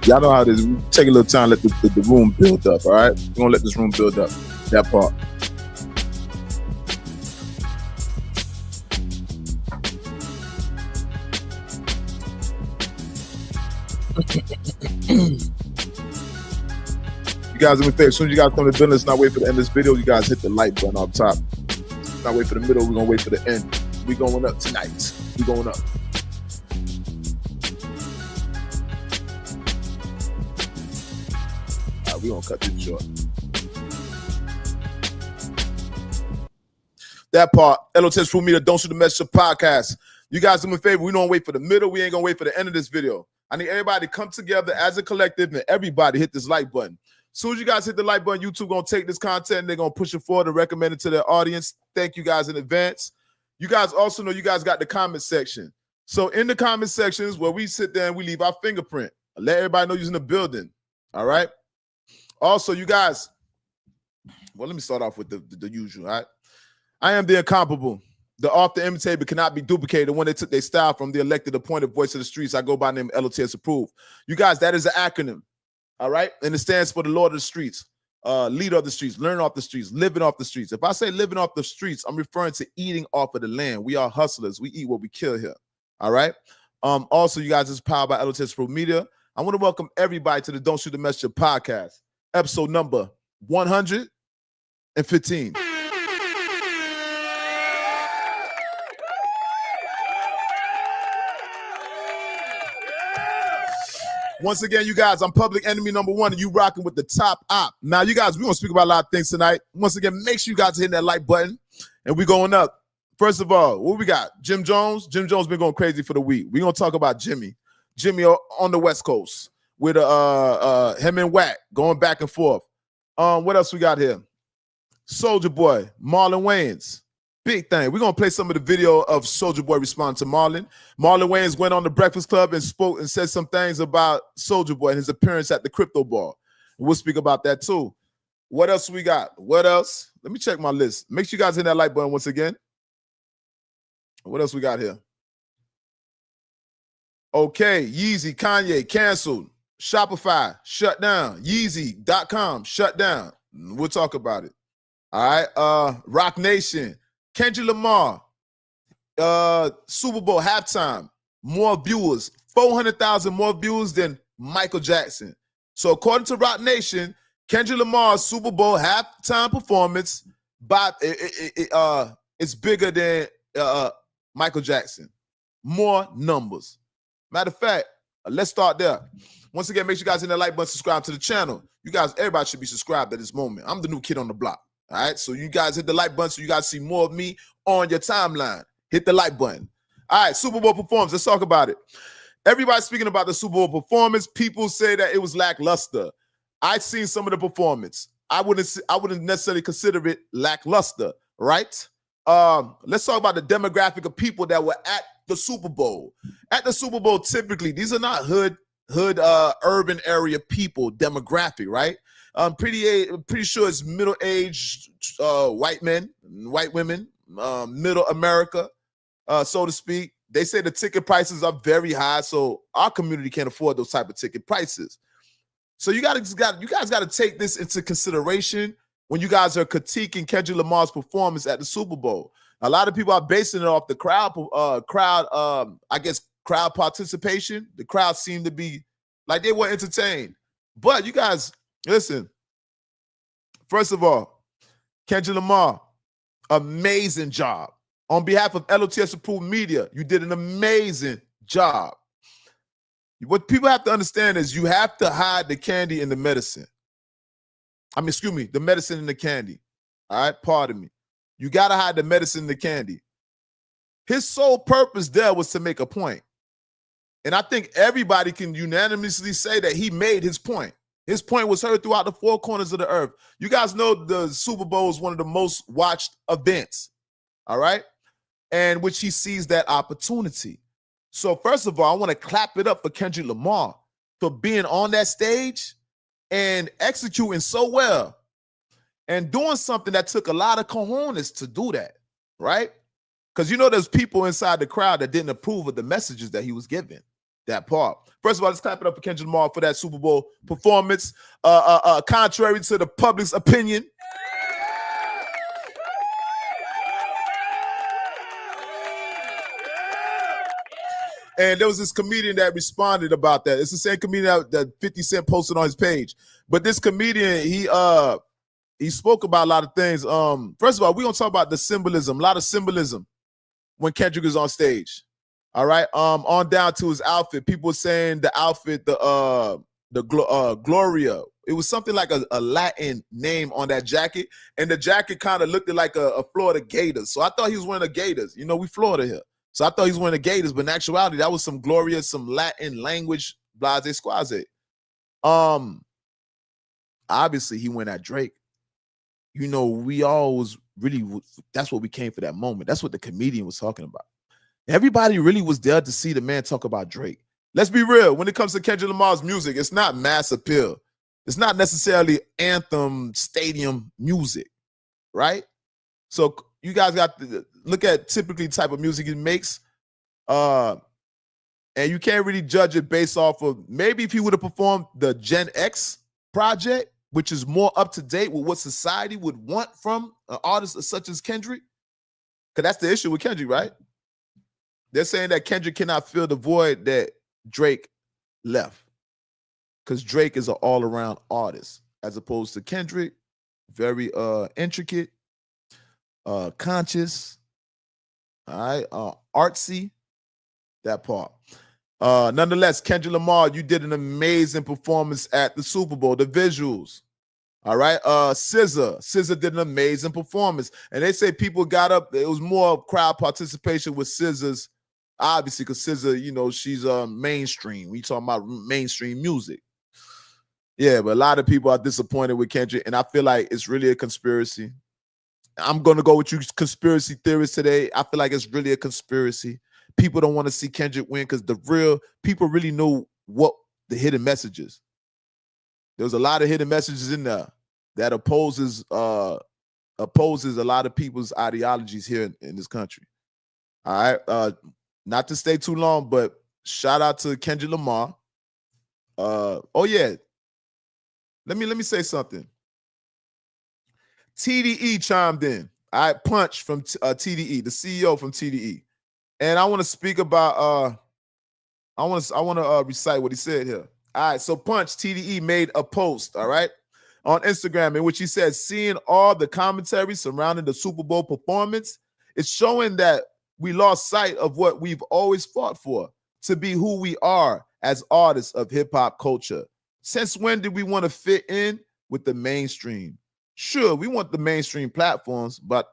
Y'all know how it is. We take a little time, let the room build up, all right? We're going to let this room build up, that part. You guys, do me a favor. As soon as you guys come to business, not wait for the end of this video, you guys hit the like button up top. Not wait for the middle, we're going to wait for the end. We going up tonight. We going up. We're going to cut this short. That part, L.O.T.S Proof Media, Don't Shoot the Messenger podcast. You guys do me a favor. We don't wait for the middle. We ain't going to wait for the end of this video. I need everybody to come together as a collective and everybody hit this like button. As soon as you guys hit the like button, YouTube going to take this content and they're going to push it forward and recommend it to their audience. Thank you guys in advance. You guys also know you guys got the comment section. So in the comment sections where we sit there and we leave our fingerprint. Let everybody know you're in the building. All right? Also, you guys, well, let me start off with the usual, all right? I am the incomparable. The author imitator cannot be duplicated. When they took their style from the elected appointed voice of the streets, I go by the name L.O.T.S Approved. You guys, that is an acronym, all right? And it stands for the Lord of the Streets, leader of the streets, learn off the streets, living off the streets. If I say living off the streets, I'm referring to eating off of the land. We are hustlers. We eat what we kill here, all right? Also, you guys, this is powered by L.O.T.S Proof Media. I want to welcome everybody to the Don't Shoot the Messenger podcast. Episode number 115. Once again, you guys, I'm public enemy number one, and you rocking with the top op. Now, you guys, we're going to speak about a lot of things tonight. Once again, make sure you guys hit that like button, and we're going up. First of all, what we got? Jim Jones. Jim Jones been going crazy for the week. We're going to talk about Jimmy. Jimmy on the West Coast. With him and Wack going back and forth. What else we got here? Soulja Boy, Marlon Wayans. Big thing. We're going to play some of the video of Soulja Boy responding to Marlon. Marlon Wayans went on the Breakfast Club and spoke and said some things about Soulja Boy and his appearance at the crypto ball. We'll speak about that too. What else we got? What else? Let me check my list. Make sure you guys hit that like button once again. What else we got here? Okay, Yeezy, Kanye, canceled. Shopify, shut down. Yeezy.com, shut down. We'll talk about it. All right. Rock Nation, Kendrick Lamar, Super Bowl halftime, more viewers, 400,000 more views than Michael Jackson. So according to Rock Nation, Kendrick Lamar's Super Bowl halftime performance, it's bigger than Michael Jackson. More numbers. Matter of fact, let's start there. Once again, make sure you guys hit that like button, subscribe to the channel. You guys, everybody should be subscribed at this moment. I'm the new kid on the block. All right. So you guys hit the like button so you guys see more of me on your timeline. Hit the like button. All right, Super Bowl performance. Let's talk about it. Everybody's speaking about the Super Bowl performance. People say that it was lackluster. I've seen some of the performance. I wouldn't necessarily consider it lackluster, right? Let's talk about the demographic of people that were at the Super Bowl. At the Super Bowl, typically, these are not hood urban area people demographic, right? I'm pretty sure it's middle-aged white men, white women, middle America, so to speak. They say the ticket prices are very high, so our community can't afford those type of ticket prices. So you guys got to take this into consideration when you guys are critiquing Kendrick Lamar's performance at the Super Bowl. A lot of people are basing it off the crowd participation. The crowd seemed to be like they were entertained. But you guys, listen. First of all, Kendrick Lamar, amazing job. On behalf of L.O.T.S Approved Media, you did an amazing job. What people have to understand is you have to hide the candy in the medicine. The medicine in the candy. All right, pardon me. You gotta hide the medicine in the candy. His sole purpose there was to make a point. And I think everybody can unanimously say that he made his point. His point was heard throughout the four corners of the earth. You guys know the Super Bowl is one of the most watched events, all right? And which he sees that opportunity. So first of all, I want to clap it up for Kendrick Lamar for being on that stage and executing so well and doing something that took a lot of cojones to do that, right? Because you know there's people inside the crowd that didn't approve of the messages that he was giving. That part. First of all, let's clap it up for Kendrick Lamar for that Super Bowl performance. Contrary to the public's opinion. And there was this comedian that responded about that. It's the same comedian that 50 Cent posted on his page. But this comedian, he spoke about a lot of things. First of all, we're gonna talk about the symbolism, a lot of symbolism when Kendrick is on stage. All right. On down to his outfit. People were saying the outfit, the Gloria. It was something like a Latin name on that jacket, and the jacket kind of looked like a Florida Gators. So I thought he was wearing a Gators. You know, we Florida here. So I thought he was wearing a Gators, but in actuality, that was some Gloria, some Latin language, blase squaze. Obviously he went at Drake. You know, we always really, that's what we came for that moment. That's what the comedian was talking about. Everybody really was there to see the man talk about Drake. Let's be real. When it comes to Kendrick Lamar's music, it's not mass appeal. It's not necessarily anthem stadium music, right? So you guys got to look at typically the type of music he makes. And you can't really judge it based off of maybe if he would have performed the Gen X project, which is more up to date with what society would want from an artist such as Kendrick. Because that's the issue with Kendrick, right? They're saying that Kendrick cannot fill the void that Drake left. Because Drake is an all-around artist, as opposed to Kendrick, very intricate, conscious, all right, artsy, that part. Nonetheless, Kendrick Lamar, you did an amazing performance at the Super Bowl, the visuals. All right. SZA did an amazing performance. And they say people got up, it was more crowd participation with SZA's, obviously, because SZA, you know, she's mainstream. We talking about mainstream music. Yeah, but a lot of people are disappointed with Kendrick, and I feel like it's really a conspiracy. I'm gonna go with you conspiracy theorists today. I feel like it's really a conspiracy. People don't want to see Kendrick win because the real people really know what the hidden messages. There's a lot of hidden messages in there that opposes a lot of people's ideologies here in this country. All right. Not to stay too long, but shout out to Kendrick Lamar. Oh yeah. Let me say something. TDE chimed in. All right, Punch from TDE, the CEO from TDE. And I want to speak about I want to recite what he said here. All right, so Punch TDE made a post, all right, on Instagram in which he said, seeing all the commentary surrounding the Super Bowl performance, it's showing that we lost sight of what we've always fought for, to be who we are as artists of hip-hop culture. Since when did we want to fit in with the mainstream? Sure, we want the mainstream platforms, but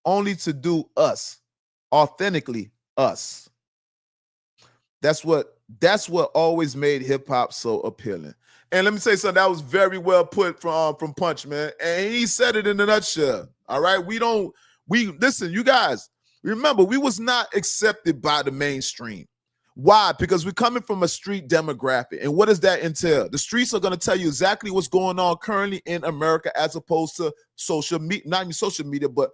only to do us, authentically us. That's what always made hip hop so appealing. And let me say something that was very well put from Punch, man. And he said it in a nutshell. All right, we listen, you guys. Remember, we was not accepted by the mainstream. Why? Because we're coming from a street demographic. And what does that entail? The streets are going to tell you exactly what's going on currently in America as opposed to social media, not even social media, but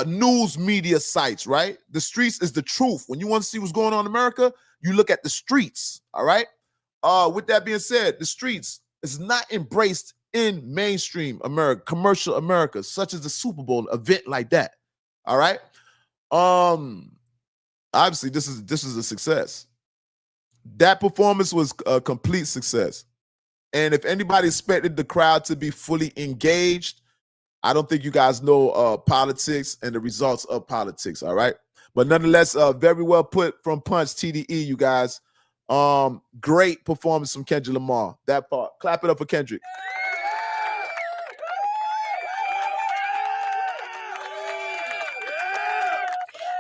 news media sites, right? The streets is the truth. When you want to see what's going on in America, you look at the streets, all right? With that being said, the streets is not embraced in mainstream America, commercial America, such as the Super Bowl event like that, all right? Obviously, this is a success. That performance was a complete success. And if anybody expected the crowd to be fully engaged, I don't think you guys know politics and the results of politics, all right? But nonetheless, very well put from Punch TDE, you guys. Great performance from Kendrick Lamar. That part. Clap it up for Kendrick.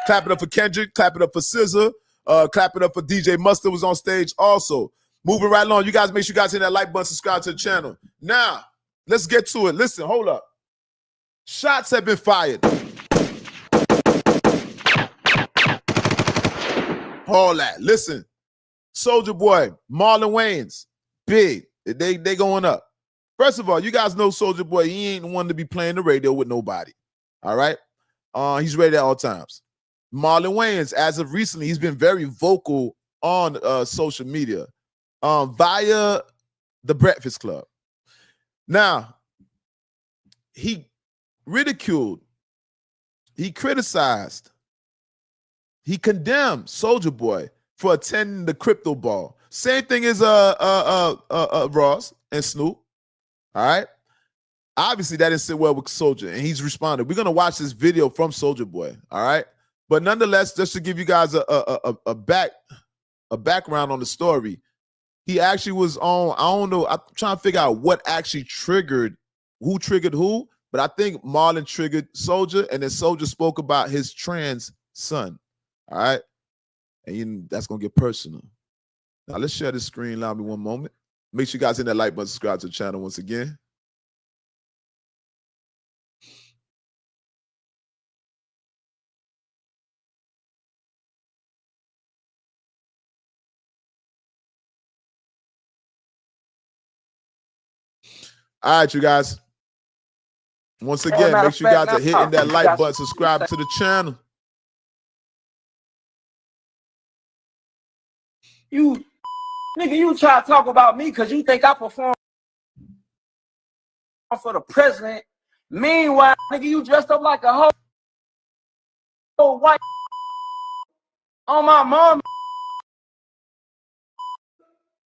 Clap it up for Kendrick. Clap it up for SZA. Clap it up for DJ Mustard was on stage also. Moving right along. You guys make sure you guys hit that like button, subscribe to the channel. Now, let's get to it. Listen, hold up. Shots have been fired. All that. Listen, Soulja Boy, Marlon Wayans, big. They going up. First of all, you guys know Soulja Boy. He ain't one to be playing the radio with nobody. All right? He's ready at all times. Marlon Wayans, as of recently, he's been very vocal on social media via the Breakfast Club. Now, he ridiculed, he criticized, he condemned Soulja Boy for attending the crypto ball. Same thing as Ross and Snoop. All right. Obviously, that didn't sit well with Soulja, and he's responded. We're gonna watch this video from Soulja Boy. All right. But nonetheless, just to give you guys a background on the story, he actually was on. I don't know. I'm trying to figure out what actually triggered who, but I think Marlon triggered Soulja, and then Soulja spoke about his trans son. All right. And that's going to get personal. Now, let's share this screen. Allow me one moment. Make sure you guys hit that like button, subscribe to the channel once again. All right, you guys. Once again, make sure you guys are hitting that like button, subscribe to the channel. You, nigga, you try to talk about me because you think I perform for the president. Meanwhile, nigga, you dressed up like a whole white on my mom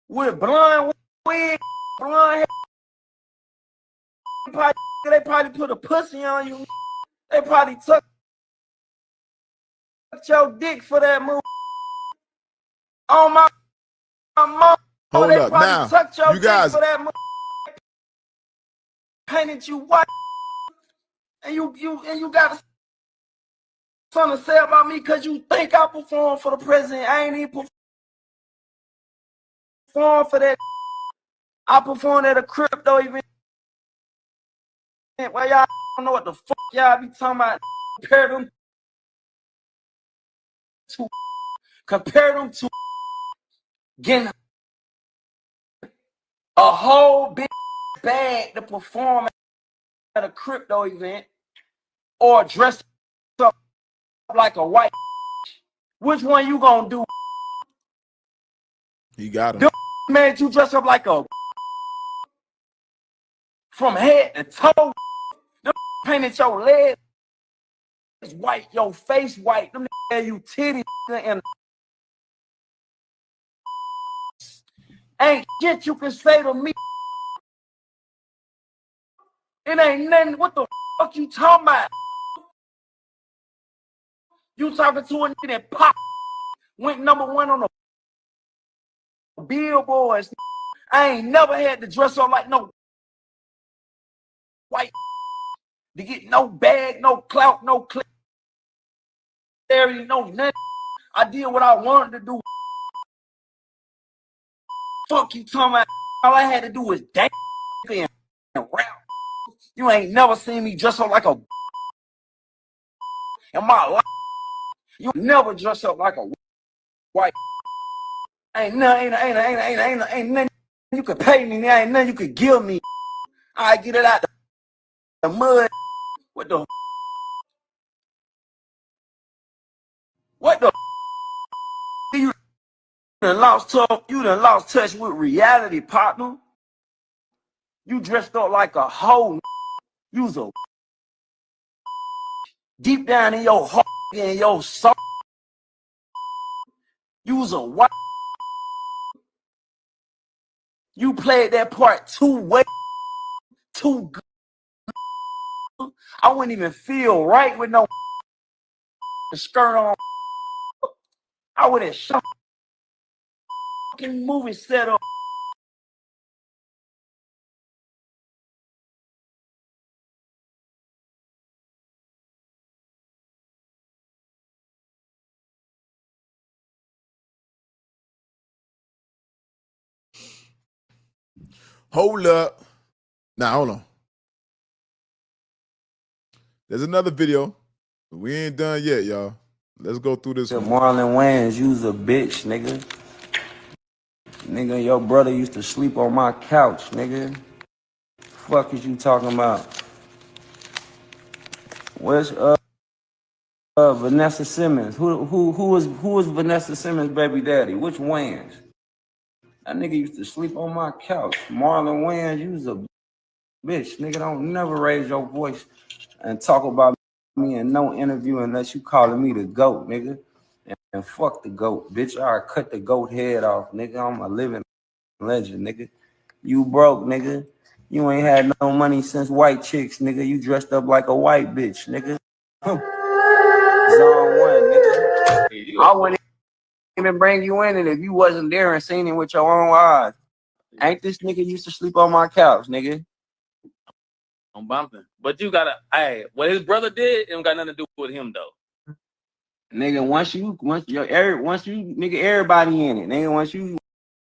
with blonde wig, blonde hair. They probably put a pussy on you. They probably took your dick for that move. On my mom. Hold up now, you guys. For that move. Painted you white, and you got something to say about me because you think I perform for the president. I ain't even perform for that. I performed at a crypto event. Well, y'all don't know what the fuck y'all be talking about. Compare them to getting a whole big bag to perform at a crypto event or dress up like a white. Which one you gonna do? You got him. Man, you dress up like a from head to toe. Them painted your legs white, your face white. Them you titties and ain't shit you can say to me. It ain't nothing. What the fuck you talking about? You talking to a nigga that pop went #1 on the billboards. I ain't never had to dress up like no white to get no bag, no clout, no clarity, no nothing. I did what I wanted to do. Fuck you talking about? All I had to do was dance and rap. You ain't never seen me dress up like a in my life. You never dress up like a white. Ain't nothing you could pay me. There ain't nothing you could give me. I get it out the mud. What the you done lost touch with reality, partner. You dressed up like a hoe. You was a deep down in your heart and your soul. You was a white. You played that part too good. I wouldn't even feel right with no skirt on. I would have shot movie set up. Hold up. Now, hold on. There's another video. We ain't done yet, y'all. Let's go through this one. Marlon Wayans, you's a bitch, nigga. Nigga, your brother used to sleep on my couch, nigga. Fuck is you talking about? Where's Vanessa Simmons? Who was Vanessa Simmons' baby daddy? Which Wayans? That nigga used to sleep on my couch. Marlon Wayans, you's a bitch, nigga. Don't never raise your voice and talk about me in no interview unless you calling me the GOAT, nigga. And fuck the GOAT, bitch. I cut the GOAT head off, nigga. I'm a living legend, nigga. You broke, nigga. You ain't had no money since white chicks, nigga. You dressed up like a white bitch, nigga. Zone 1, nigga. I wouldn't even bring you in it if you wasn't there and seen it with your own eyes. Ain't this nigga used to sleep on my couch, nigga? I'm bumping. But you gotta, hey, what his brother did, it don't got nothing to do with him though. Nigga, once you nigga, everybody in it. Nigga,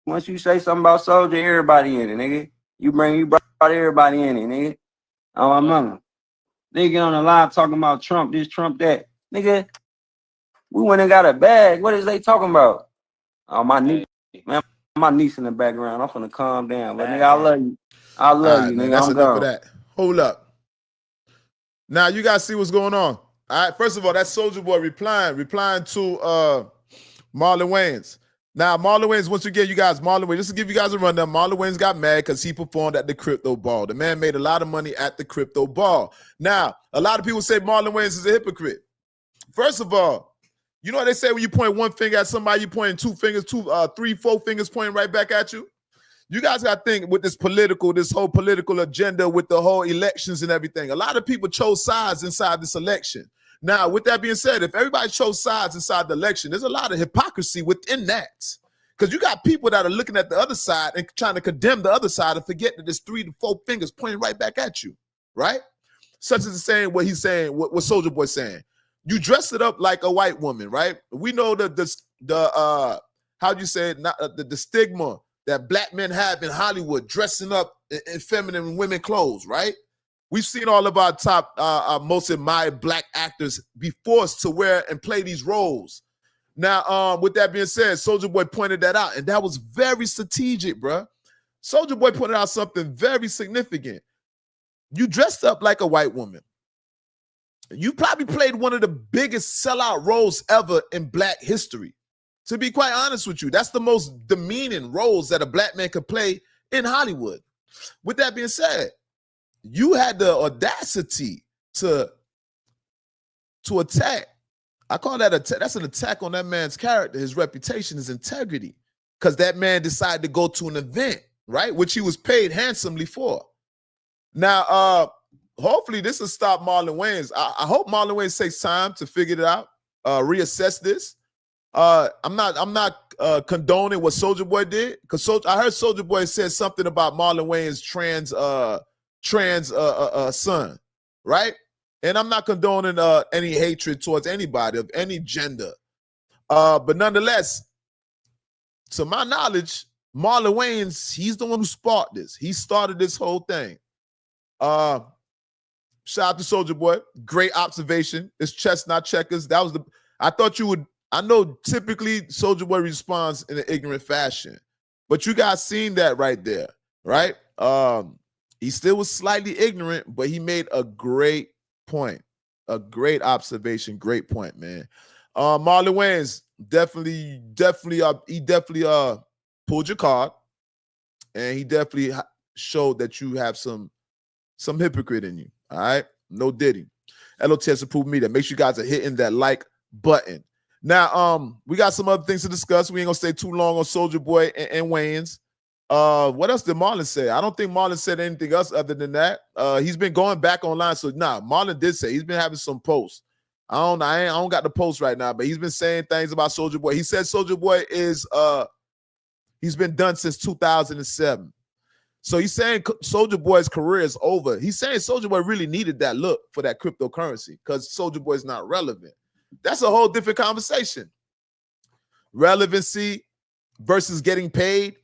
once you say something about Soulja, everybody in it, nigga. You brought everybody in it, nigga. Oh, my mama. They get on the live talking about Trump this, Trump that. Nigga, we went and got a bag. What is they talking about? Oh, my niece, man, my niece in the background. I'm finna calm down. But nigga, I love you. I love you, man, nigga. that's I'm enough gone. of that. Hold up. Now you guys see what's going on. All right, first of all, that's Soulja Boy replying to Marlon Wayans. Now, Marlon Wayans, once again, you guys, Marlon Wayans, just to give you guys a rundown, Marlon Wayans got mad because he performed at the crypto ball. The man made a lot of money at the crypto ball. Now, a lot of people say Marlon Wayans is a hypocrite. First of all, you know what they say when you point one finger at somebody, you pointing two fingers, three, four fingers pointing right back at you? You guys got to think with this whole political agenda with the whole elections and everything. A lot of people chose sides inside this election. Now, with that being said, if everybody chose sides inside the election, there's a lot of hypocrisy within that. Because you got people that are looking at the other side and trying to condemn the other side and forget that there's 3 to 4 fingers pointing right back at you, right? Such as saying what he's saying, what Soulja Boy's saying. You dress it up like a white woman, right? We know that how'd you say it? The stigma that black men have in Hollywood, dressing up in feminine women clothes, right? We've seen all of our top, most admired black actors be forced to wear and play these roles. Now, with that being said, Soulja Boy pointed that out, and that was very strategic, bruh. Soulja Boy pointed out something very significant. You dressed up like a white woman. You probably played one of the biggest sellout roles ever in black history. To be quite honest with you, that's the most demeaning roles that a black man could play in Hollywood. With that being said, you had the audacity to attack. I call that that's an attack on that man's character, his reputation, his integrity, because that man decided to go to an event, right, which he was paid handsomely for. Now, hopefully this will stop Marlon Wayans. I hope Marlon Wayans takes time to figure it out, reassess this. I'm not condoning what Soulja Boy did, because I heard Soulja Boy said something about Marlon Wayans' trans son, right? And I'm not condoning any hatred towards anybody of any gender. But nonetheless, to my knowledge, Marlon Wayans, he's the one who sparked this. He started this whole thing. Shout out to Soulja Boy. Great observation. It's chess, not checkers. That was I thought you would. I know typically Soulja Boy responds in an ignorant fashion, but you guys seen that right there, right? He still was slightly ignorant, but he made a great point, a great observation, great point, man. Marlon Wayans definitely pulled your card, and he definitely showed that you have some hypocrite in you. All right, no Diddy. L.O.T.S approved me. That make sure you guys are hitting that like button. Now, we got some other things to discuss. We ain't gonna stay too long on Soulja Boy and Wayans. What else did Marlon say? I don't think Marlon said anything else other than that. He's been going back online. So Marlon did say he's been having some posts. I don't got the post right now, but he's been saying things about Soulja Boy. He said Soulja Boy is he's been done since 2007. So he's saying Soulja Boy's career is over. He's saying Soulja Boy really needed that look for that cryptocurrency because Soulja Boy is not relevant. That's a whole different conversation. Relevancy versus getting paid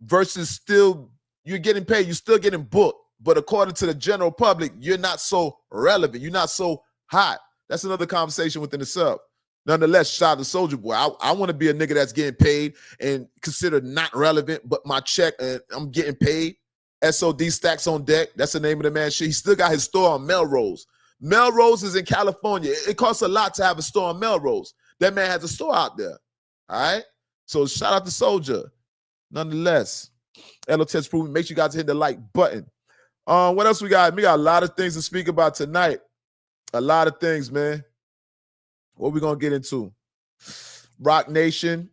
versus still, you're getting paid, you're still getting booked. But according to the general public, you're not so relevant. You're not so hot. That's another conversation within itself. Nonetheless, shout out to Soulja Boy. I want to be a nigga that's getting paid and considered not relevant, but my check, I'm getting paid. SOD stacks on deck. That's the name of the man. Shit. He still got his store on Melrose. Melrose is in California. It costs a lot to have a store on Melrose. That man has a store out there. All right? So shout out to Soulja. Nonetheless, L.O.T.S proving. Make sure you guys hit the like button. What else we got? We got a lot of things to speak about tonight. A lot of things, man. What we gonna get into? Rock Nation.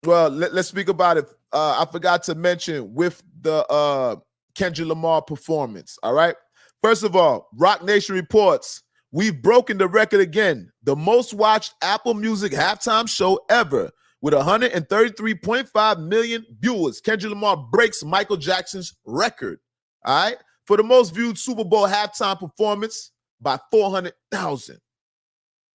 Well, let's speak about it. I forgot to mention with the Kendrick Lamar performance. All right. First of all, Rock Nation reports we've broken the record again. The most watched Apple Music halftime show ever with 133.5 million viewers. Kendrick Lamar breaks Michael Jackson's record. All right. For the most viewed Super Bowl halftime performance by 400,000.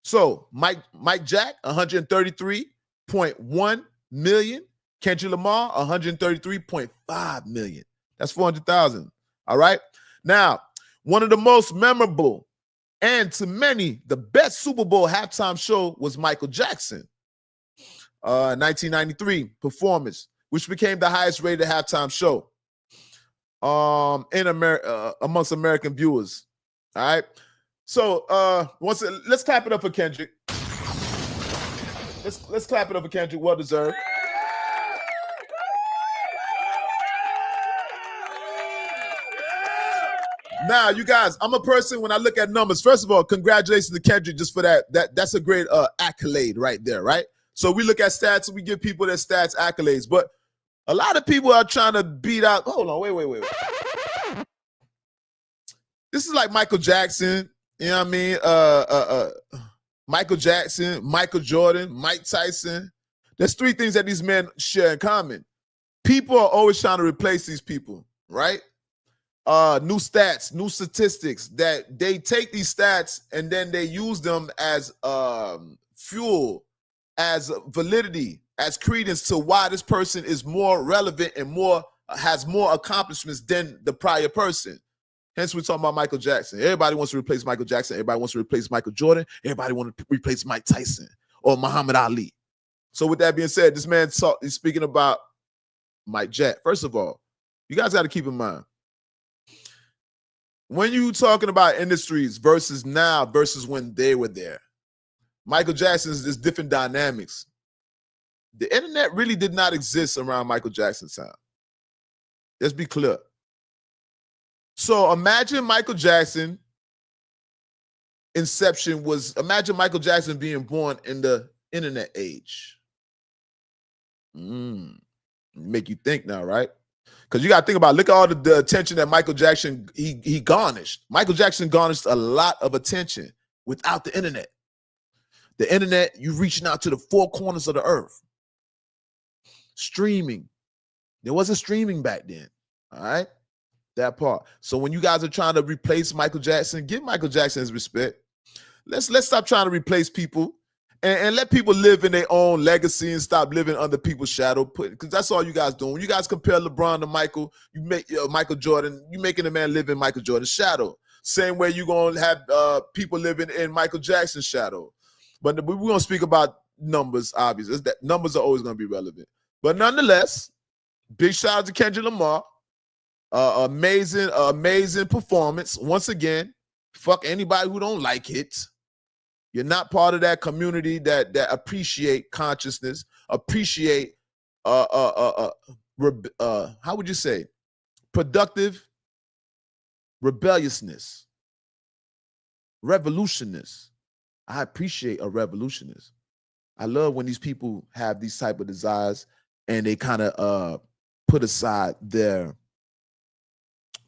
So Mike Jack, 133.1 million. Kendrick Lamar, 133.5 million. That's 400,000. All right. Now, one of the most memorable and to many, the best Super Bowl halftime show was Michael Jackson. 1993 performance, which became the highest rated halftime show in America amongst American viewers. All right. So let's clap it up for Kendrick. Let's clap it up for Kendrick. Well deserved. Now, you guys, I'm a person when I look at numbers. First of all, congratulations to Kendrick just for that. That's a great accolade right there, right? So we look at stats and we give people their stats accolades, but a lot of people are trying to beat out. Hold on, wait. This is like Michael Jackson. You know what I mean? Michael Jackson, Michael Jordan, Mike Tyson. There's three things that these men share in common. People are always trying to replace these people, right? New stats, new statistics that they take these stats and then they use them as fuel, as validity, as credence to why this person is more relevant and has more accomplishments than the prior person. Hence, we're talking about Michael Jackson. Everybody wants to replace Michael Jackson. Everybody wants to replace Michael Jordan. Everybody wants to replace Mike Tyson or Muhammad Ali. So with that being said, this man is speaking about Mike Jack. First of all, you guys got to keep in mind, when you talking about industries versus now versus when they were there, Michael Jackson's there's different dynamics. The internet really did not exist around Michael Jackson's time. Let's be clear. So imagine Michael Jackson inception was, imagine Michael Jackson being born in the internet age. Make you think now, right? Because you got to think about, look at all the attention that Michael Jackson, he garnished. Michael Jackson garnished a lot of attention without the internet. The internet, you reaching out to the four corners of the earth. Streaming. There wasn't streaming back then, all right? That part. So when you guys are trying to replace Michael Jackson, give Michael Jackson his respect. Let's stop trying to replace people and let people live in their own legacy and stop living under people's shadow. Because that's all you guys doing. When you guys compare LeBron to Michael, you make Michael Jordan, you making a man live in Michael Jordan's shadow. Same way you're going to have people living in Michael Jackson's shadow. But we're going to speak about numbers, obviously. That numbers are always going to be relevant. But nonetheless, big shout out to Kendrick Lamar. Amazing performance. Once again, fuck anybody who don't like it. You're not part of that community that appreciate consciousness, appreciate how would you say, productive rebelliousness, revolutionist. I appreciate a revolutionist. I love when these people have these type of desires and they kind of put aside their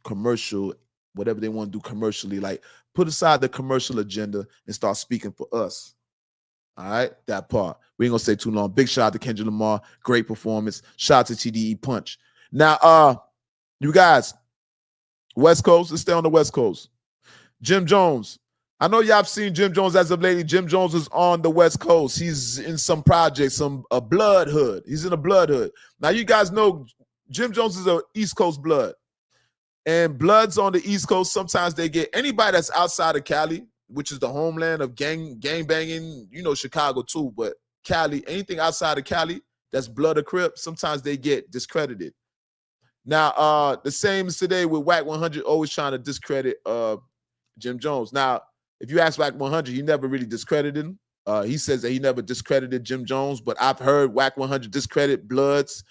commercial, whatever they want to do commercially, like put aside the commercial agenda and start speaking for us. All right, that part. We ain't gonna stay too long. Big shout out to Kendrick Lamar, great performance. Shout out to TDE Punch. Now, you guys, West Coast, let's stay on the West Coast. Jim Jones. I know y'all have seen Jim Jones as of late. Jim Jones is on the West Coast. He's in some projects, a blood hood. He's in a blood hood. Now, you guys know Jim Jones is a East Coast blood. And Bloods on the East Coast, sometimes they get anybody that's outside of Cali, which is the homeland of gang banging, you know, Chicago too, but Cali, anything outside of Cali that's Blood or Crip, sometimes they get discredited. Now, the same as today with Whack 100 always trying to discredit Jim Jones. Now, if you ask Whack 100, he never really discredited him. He says that he never discredited Jim Jones, but I've heard Whack 100 discredit Bloods,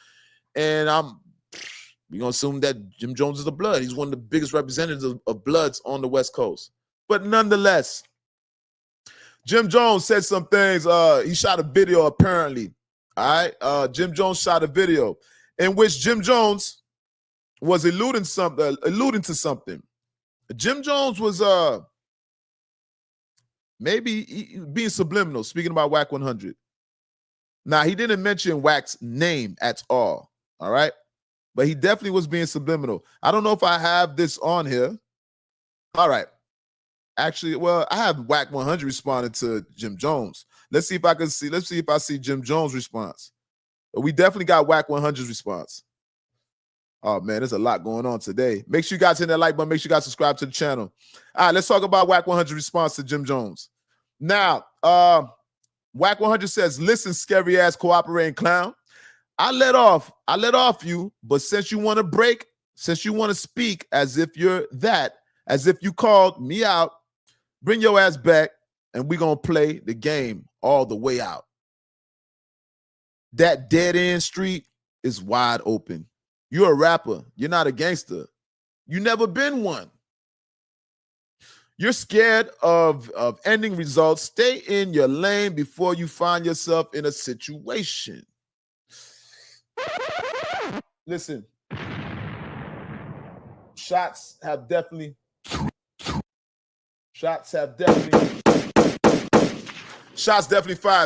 and we're going to assume that Jim Jones is a Blood. He's one of the biggest representatives of Bloods on the West Coast. But nonetheless, Jim Jones said some things. He shot a video apparently. All right. Jim Jones shot a video in which Jim Jones was alluding to something. Jim Jones was maybe being subliminal, speaking about Whack 100. Now, he didn't mention Whack's name at all. All right. But he definitely was being subliminal. I don't know if I have this on here. All right. Actually, well, I have Whack 100 responding to Jim Jones. Let's see if I can see. Let's see if I see Jim Jones' response. But we definitely got Whack 100's response. Oh, man, there's a lot going on today. Make sure you guys hit that like button. Make sure you guys subscribe to the channel. All right, let's talk about Whack 100's response to Jim Jones. Now, Whack 100 says, listen, scary-ass cooperating clown. I let off you, but since you want to break, since you want to speak as if you're that, as if you called me out, bring your ass back, and we're going to play the game all the way out. That dead-end street is wide open. You're a rapper. You're not a gangster. You never been one. You're scared of ending results. Stay in your lane before you find yourself in a situation. Listen, shots have definitely fired.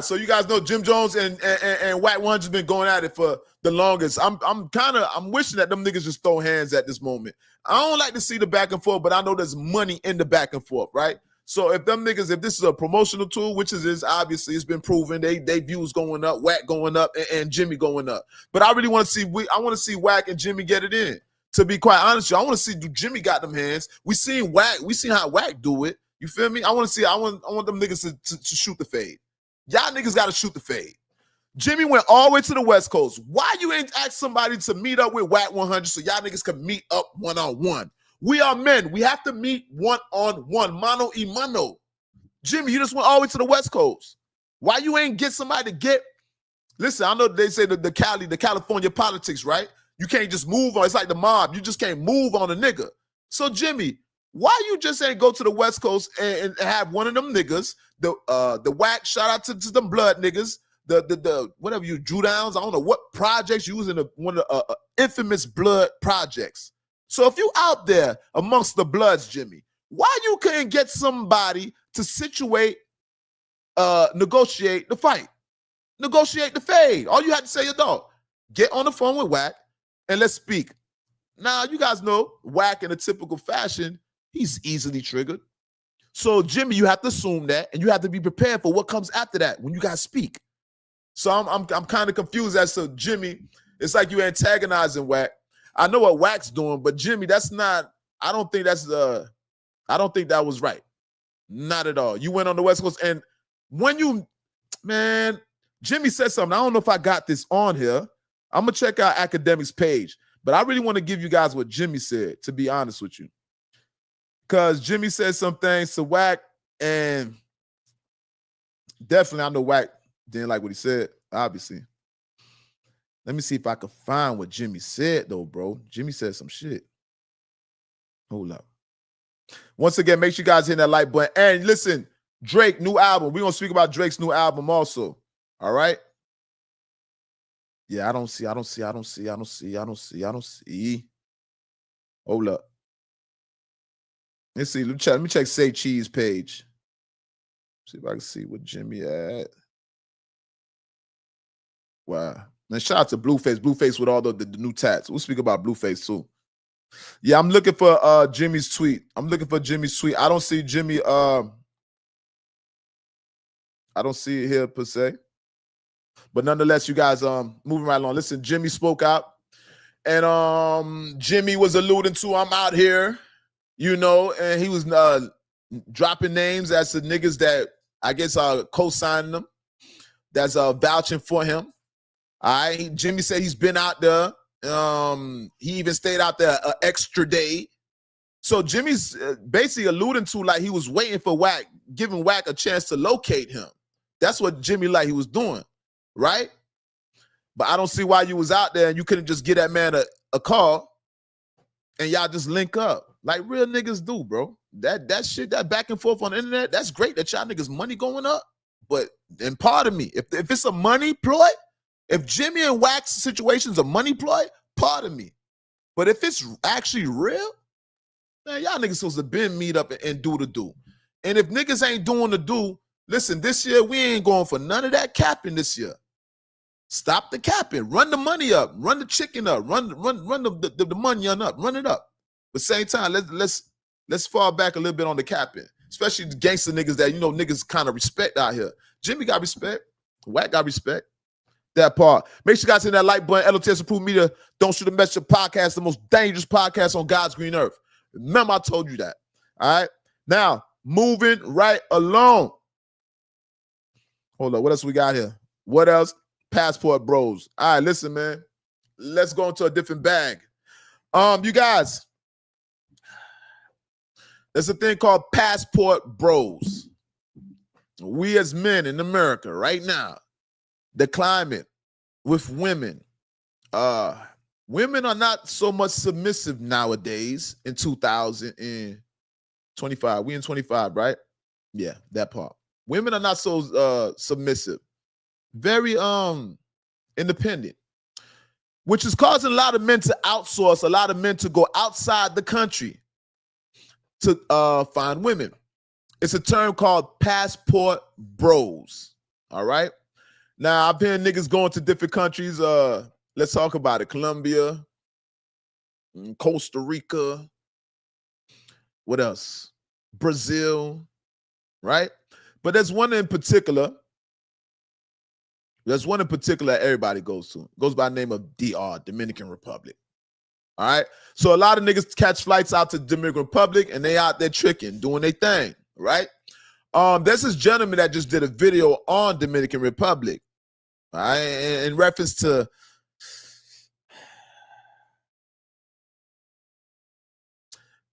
So you guys know Jim Jones and Whack 100's been going at it for the longest. I'm wishing that them niggas just throw hands at this moment. I don't like to see the back and forth, but I know there's money in the back and forth, right? So if them niggas, if this is a promotional tool, which it is, obviously it's been proven, they views going up, Whack going up, and Jimmy going up. But I really want to see, I want to see Whack and Jimmy get it in. To be quite honest with you, I want to see, do Jimmy got them hands? We seen how Whack do it. You feel me? I want them niggas to shoot the fade. Y'all niggas got to shoot the fade. Jimmy went all the way to the West Coast. Why you ain't ask somebody to meet up with Whack 100 so y'all niggas can meet up one-on-one? We are men. We have to meet one-on-one, mano y mano. Jimmy, you just went all the way to the West Coast. Why you ain't get somebody to get? Listen, I know they say the California politics, right? You can't just move on. It's like the mob. You just can't move on a nigga. So Jimmy, why you just ain't go to the West Coast and have one of them niggas, the Whack, shout out to them blood niggas, the whatever you drew downs, I don't know what projects you was in one of the infamous blood projects. So if you out there amongst the Bloods, Jimmy, why you couldn't get somebody to negotiate the fight, negotiate the fade? All you had to say is, dog, get on the phone with Whack and let's speak. Now, you guys know Whack in a typical fashion, he's easily triggered. So, Jimmy, you have to assume that, and you have to be prepared for what comes after that when you guys speak. So I'm kind of confused as to Jimmy. It's like you antagonizing Whack. I know what Whack's doing, but Jimmy, that's not. I don't think that was right. Not at all. You went on the West Coast, and when Jimmy said something. I don't know if I got this on here. I'm gonna check out Academics page, but I really want to give you guys what Jimmy said, to be honest with you. Because Jimmy said some things to Whack, and definitely I know Whack didn't like what he said, obviously. Let me see if I can find what Jimmy said, though, bro. Jimmy said some shit. Hold up. Once again, make sure you guys hit that like button. And listen, Drake, new album. We're going to speak about Drake's new album also. All right? Yeah, I don't see. Hold up. Let's see. Let me check Say Cheese page. See if I can see what Jimmy had. Wow. And shout out to Blueface. Blueface with all the new tats. We'll speak about Blueface too. Yeah, I'm looking for Jimmy's tweet. I don't see Jimmy. I don't see it here per se. But nonetheless, you guys moving right along. Listen, Jimmy spoke out And Jimmy was alluding to I'm out here, you know, and he was dropping names as the niggas that I guess are co-signing them, that's vouching for him. All right, Jimmy said he's been out there. He even stayed out there an extra day. So Jimmy's basically alluding to like he was waiting for Wack, giving Wack a chance to locate him. That's what Jimmy like he was doing, right? But I don't see why you was out there and you couldn't just get that man a call and y'all just link up like real niggas do, bro. That shit, that back and forth on the internet, that's great that y'all niggas money going up. But and pardon me, if it's a money ploy, if Jimmy and Wack's situation's a money ploy, pardon me. But if it's actually real, man, y'all niggas supposed to been meet up and do the do. And if niggas ain't doing the do, listen, this year we ain't going for none of that capping this year. Stop the capping. Run the money up. Run the chicken up. Run the money up. Run it up. But same time, let's fall back a little bit on the capping, especially the gangster niggas that you know niggas kind of respect out here. Jimmy got respect. Wack got respect. That part. Make sure you guys hit that like button. L.O.T.S Approved Media. Don't Shoot a Messenger podcast, the most dangerous podcast on God's green earth. Remember, I told you that. All right. Now, moving right along. Hold on. What else we got here? What else? Passport Bros. All right, listen, man. Let's go into a different bag. You guys, there's a thing called Passport Bros. We as men in America right now, the climate with women. Women are not so much submissive nowadays in 2025. We in 25, right? Yeah, that part. Women are not so submissive. Very independent, which is causing a lot of men to outsource, a lot of men to go outside the country to find women. It's a term called Passport Bros. All right. Now, I've heard niggas going to different countries. Let's talk about it. Colombia, Costa Rica. What else? Brazil, right? But there's one in particular. There's one in particular everybody goes to. It goes by the name of DR, Dominican Republic. All right. So a lot of niggas catch flights out to Dominican Republic and they out there tricking, doing their thing, right? There's this gentleman that just did a video on Dominican Republic, all right, in reference to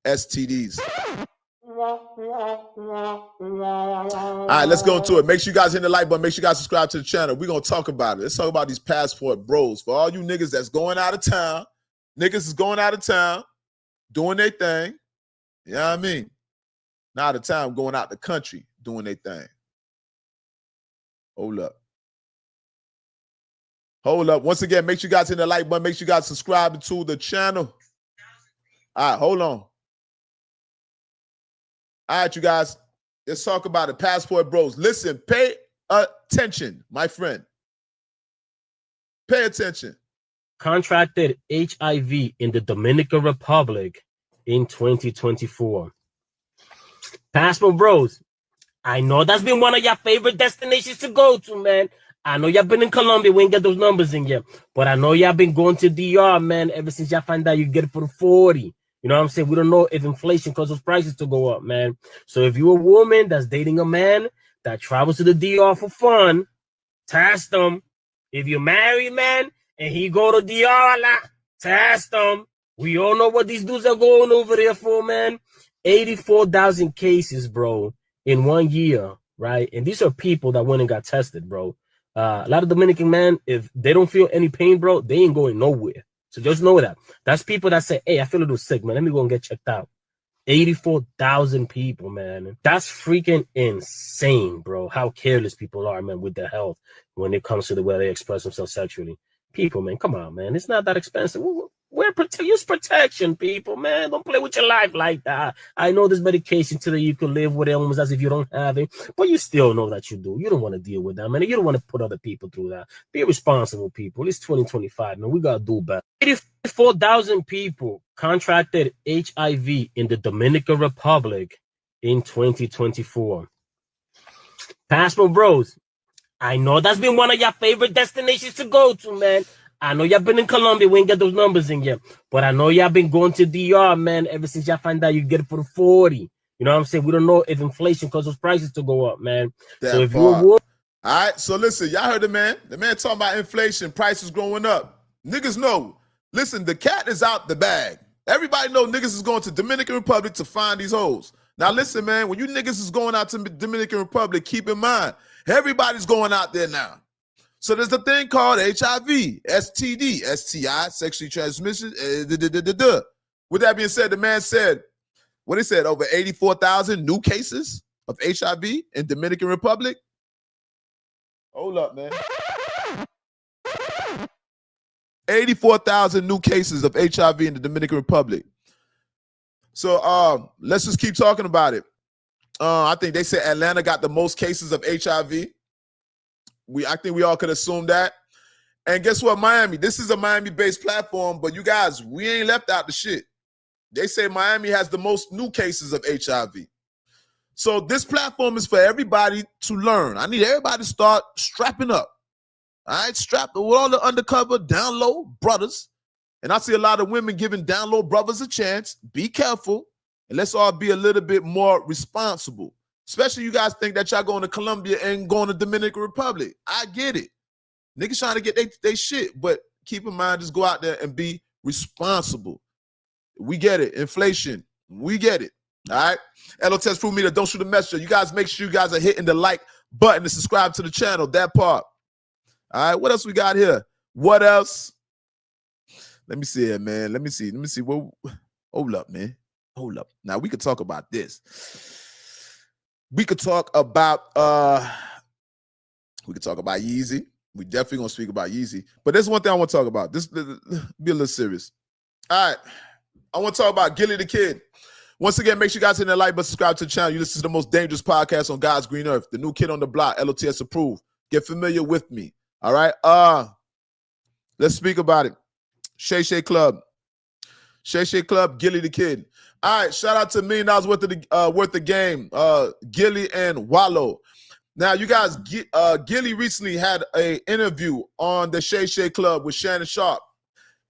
STDs. All right, let's go into it. Make sure you guys hit the like button. Make sure you guys subscribe to the channel. We're going to talk about it. Let's talk about these Passport Bros. For all you niggas that's going out of town, niggas is going out of town, doing their thing. You know what I mean? Not out of town, going out the country, doing their thing. Hold up. Hold up. Once again, make sure you guys hit the like button. Make sure you guys subscribe to the channel. All right, hold on. All right, you guys, let's talk about it. Passport Bros. Listen, pay attention, my friend. Pay attention. Contracted HIV in the Dominican Republic in 2024. Passport Bros, I know that's been one of your favorite destinations to go to, man. I know y'all been in Colombia. We ain't got those numbers in yet. But I know y'all been going to DR, man, ever since y'all find out you get it for the 40. You know what I'm saying? We don't know if inflation causes prices to go up, man. So if you're a woman that's dating a man that travels to the DR for fun, test them. If you're married, man, and he go to DR a lot, test them. We all know what these dudes are going over there for, man. 84,000 cases, bro, in 1 year, right? And these are people that went and got tested, bro. A lot of Dominican men, if they don't feel any pain, bro, they ain't going nowhere. So just know that. That's people that say, hey, I feel a little sick, man. Let me go and get checked out. 84,000 people, man. That's freaking insane, bro. How careless people are, man, with their health when it comes to the way they express themselves sexually. People, man, come on, man. It's not that expensive. Use protection, people, man. Don't play with your life like that. I know there's medication so that you can live with it almost as if you don't have it, but you still know that you do. You don't want to deal with that, man. You don't want to put other people through that. Be responsible, people. It's 2025, man. We got to do better. 84,000 people contracted HIV in the Dominican Republic in 2024. Passport Bros, I know that's been one of your favorite destinations to go to, man. I know y'all been in Colombia. We ain't got those numbers in yet. But I know y'all been going to DR, man, ever since y'all find out you get it for the 40. You know what I'm saying? We don't know if inflation causes prices to go up, man. That so if part. you're All right, so listen, y'all heard the man. The man talking about inflation, prices growing up. Niggas know. Listen, the cat is out the bag. Everybody know niggas is going to Dominican Republic to find these hoes. Now listen, man, when you niggas is going out to Dominican Republic, keep in mind, everybody's going out there now. So there's a thing called HIV, STD, STI, sexually transmission. With that being said, the man said, what he said, over 84,000 new cases of HIV in Dominican Republic. Hold up, man. 84,000 new cases of HIV in the Dominican Republic. So let's just keep talking about it. I think they said Atlanta got the most cases of HIV. I think we all could assume that. And guess what, Miami? This is a Miami-based platform, but you guys, we ain't left out the shit. They say Miami has the most new cases of HIV. So this platform is for everybody to learn. I need everybody to start strapping up. All right, strap with all the undercover, down low brothers. And I see a lot of women giving down low brothers a chance. Be careful. And let's all be a little bit more responsible. Especially you guys think that y'all going to Colombia and going to Dominican Republic. I get it. Niggas trying to get they shit. But keep in mind, just go out there and be responsible. We get it. Inflation. We get it. All right. L.O.T.S prove me that don't shoot a messenger. You guys make sure you guys are hitting the like button and subscribe to the channel. That part. All right. What else we got here? What else? Let me see it, man. Let me see. Hold up, man. Hold up. Now we could talk about this. We could talk about Yeezy. We definitely gonna speak about Yeezy. But there's one thing I want to talk about. This be a little serious. All right. I want to talk about Gillie the Kid. Once again, make sure you guys hit that like button, subscribe to the channel. You listen to the most dangerous podcast on God's green earth. The new kid on the block, L.O.T.S approved. Get familiar with me. All right. Let's speak about it. Shay Shay Club, Gillie the Kid. All right, shout out to $1 million worth of game, Gillie and Wallow. Now, you guys, Gillie recently had an interview on the Shay Shay Club with Shannon Sharp.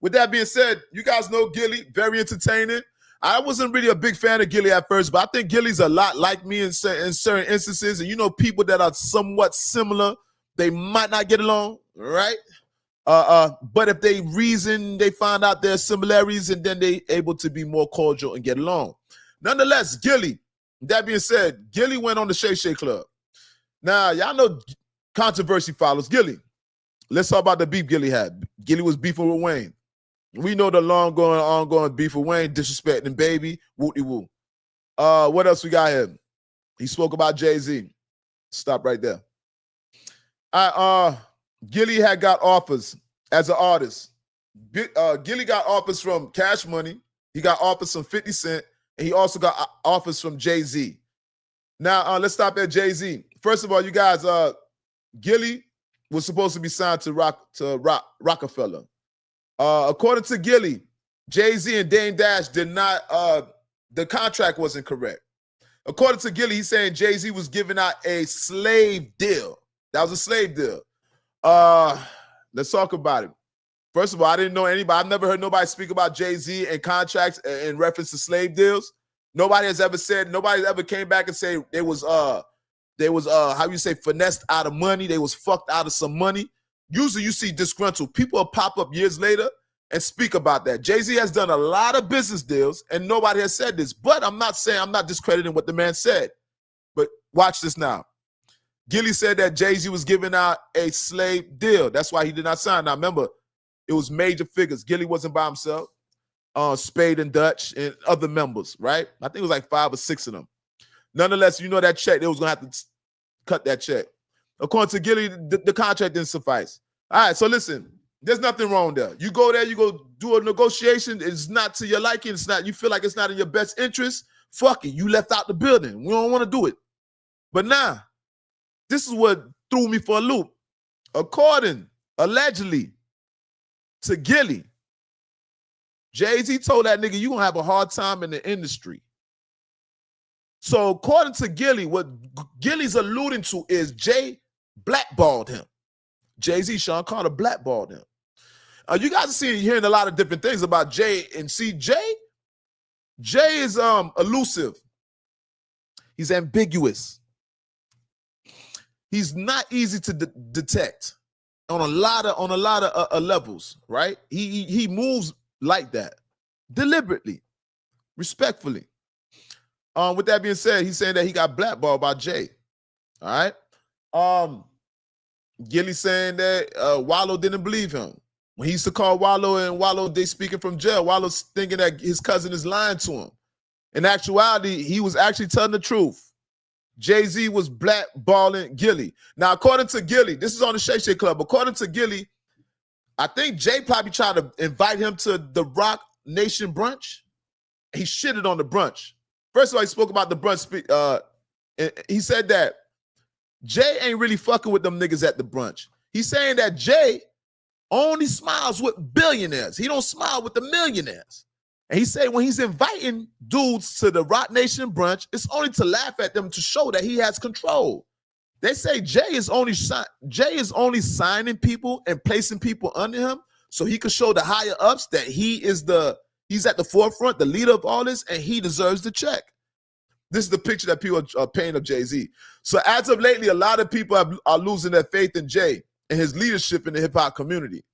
With that being said, you guys know Gillie, very entertaining. I wasn't really a big fan of Gillie at first, but I think Gillie's a lot like me in certain instances. And you know, people that are somewhat similar, they might not get along, right? But if they reason, they find out their similarities, and then they able to be more cordial and get along. Nonetheless, Gillie, that being said, Gillie went on the Shay Shay Club. Now, y'all know controversy follows Gillie. Let's talk about the beef Gillie had. Gillie was beefing with Wayne. We know the ongoing beef with Wayne, disrespecting Baby, woo-de-woo. What else we got here? He spoke about Jay-Z. Stop right there. Gillie had got offers as an artist. Gillie got offers from Cash Money. He got offers from 50 Cent. And he also got offers from Jay-Z. Now, let's stop at Jay-Z. First of all, you guys, Gillie was supposed to be signed to Rockefeller. According to Gillie, Jay-Z and Dame Dash did not, the contract wasn't correct. According to Gillie, he's saying Jay-Z was giving out a slave deal. That was a slave deal. Let's talk about it. First of all, I didn't know anybody. I've never heard nobody speak about Jay-Z and contracts in reference to slave deals. Nobody has ever said, nobody ever came back and say they was how you say, finessed out of money. They was fucked out of some money. Usually you see disgruntled people will pop up years later and speak about that. Jay-Z has done a lot of business deals and nobody has said this, but I'm not discrediting what the man said. But watch this now. Gillie said that Jay-Z was giving out a slave deal. That's why he did not sign. Now remember, it was major figures. Gillie wasn't by himself. Spade and Dutch and other members, right? I think it was like 5 or 6 of them. Nonetheless, you know that check, they was going to have to cut that check. According to Gillie, the contract didn't suffice. All right, so listen, there's nothing wrong there. You go there, you go do a negotiation. It's not to your liking. It's not, you feel like it's not in your best interest. Fuck it. You left out the building. We don't want to do it. But now, this is what threw me for a loop. According, allegedly, to Gillie, Jay-Z told that nigga, you gonna have a hard time in the industry. So according to Gillie, what Gillie's alluding to is Jay blackballed him. Jay-Z, Sean Carter blackballed him. You guys are hearing a lot of different things about Jay. And see, Jay is elusive. He's ambiguous. He's not easy to detect on a lot of levels, right? He moves like that, deliberately, respectfully. With that being said, he's saying that he got blackballed by Jay. All right. Gillie saying that Wallow didn't believe him. When he used to call Wallow and Wallow, they speaking from jail, Wallow's thinking that his cousin is lying to him. In actuality, he was actually telling the truth. Jay-Z was blackballing Gillie. Now, according to Gillie, this is on the Shay Club. According to Gillie, I think Jay probably tried to invite him to the Rock Nation brunch. He shitted on the brunch. First of all, he spoke about the brunch. He said that Jay ain't really fucking with them niggas at the brunch. He's saying that Jay only smiles with billionaires. He don't smile with the millionaires. And he said when he's inviting dudes to the Rock Nation brunch, it's only to laugh at them to show that he has control. They say Jay is only signing people and placing people under him so he could show the higher ups that he's at the forefront, the leader of all this, and he deserves the check. This is the picture that people are painting of Jay-Z. So as of lately, a lot of people are losing their faith in Jay and his leadership in the hip-hop community.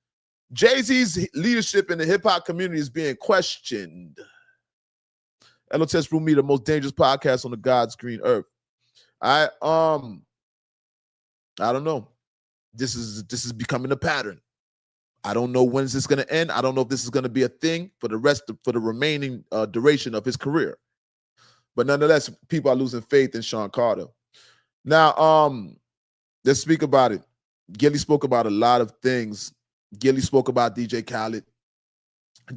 Jay-Z's leadership in the hip-hop community is being questioned. L.O.T.S proved me the most dangerous podcast on the God's green earth. I don't know. This is becoming a pattern. I don't know when is this going to end. I don't know if this is going to be a thing for the remaining duration of his career. But nonetheless, people are losing faith in Sean Carter. Now, let's speak about it. Gillie spoke about a lot of things. Gillie spoke about DJ Khaled.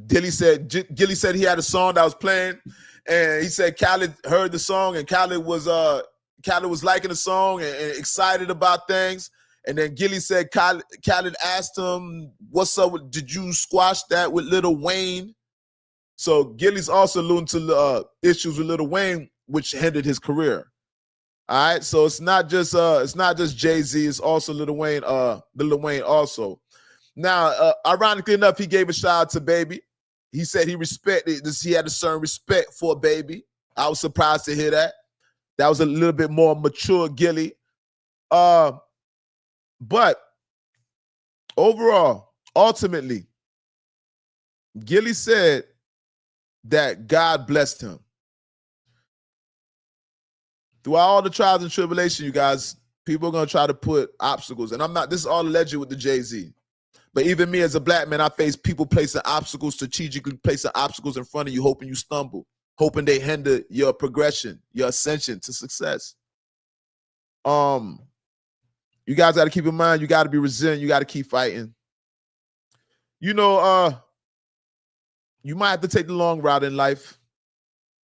Gillie said he had a song that was playing, and he said Khaled heard the song, and Khaled was liking the song and excited about things. And then Gillie said Khaled asked him, "What's up? Did you squash that with Lil Wayne?" So Gillie's also alluding to issues with Lil Wayne, which hindered his career. All right, so it's not just Jay-Z, it's also Lil Wayne also. Now, ironically enough, he gave a shout out to Baby. He said he respected this. He had a certain respect for Baby. I was surprised to hear that. That was a little bit more mature Gillie. But overall, ultimately, Gillie said that God blessed him. Throughout all the trials and tribulation, you guys, people are going to try to put obstacles. And this is all alleged with the Jay-Z. But even me as a black man, I face people placing obstacles, strategically placing obstacles in front of you, hoping you stumble, hoping they hinder your progression, your ascension to success. You guys got to keep in mind, you got to be resilient. You got to keep fighting. You know, you might have to take the long route in life.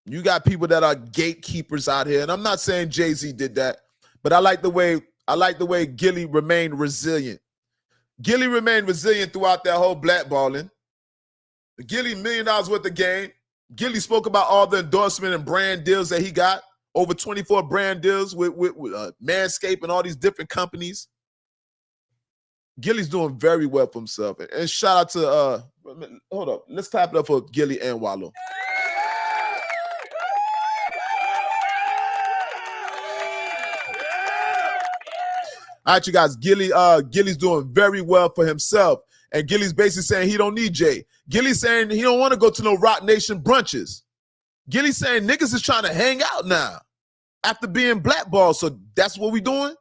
You got people that are gatekeepers out here. And I'm not saying Jay-Z did that, but I like the way Gillie remained resilient. Gillie remained resilient throughout that whole blackballing. Gillie, $1 million worth of game. Gillie spoke about all the endorsement and brand deals that he got. Over 24 brand deals with Manscaped and all these different companies. Gillie's doing very well for himself. And shout out to, hold up. Let's clap it up for Gillie and Wallow. All right, you guys, Gillie's doing very well for himself. And Gillie's basically saying he don't need Jay. Gillie's saying he don't want to go to no Rock Nation brunches. Gillie's saying niggas is trying to hang out now after being blackballed. So that's what we doing?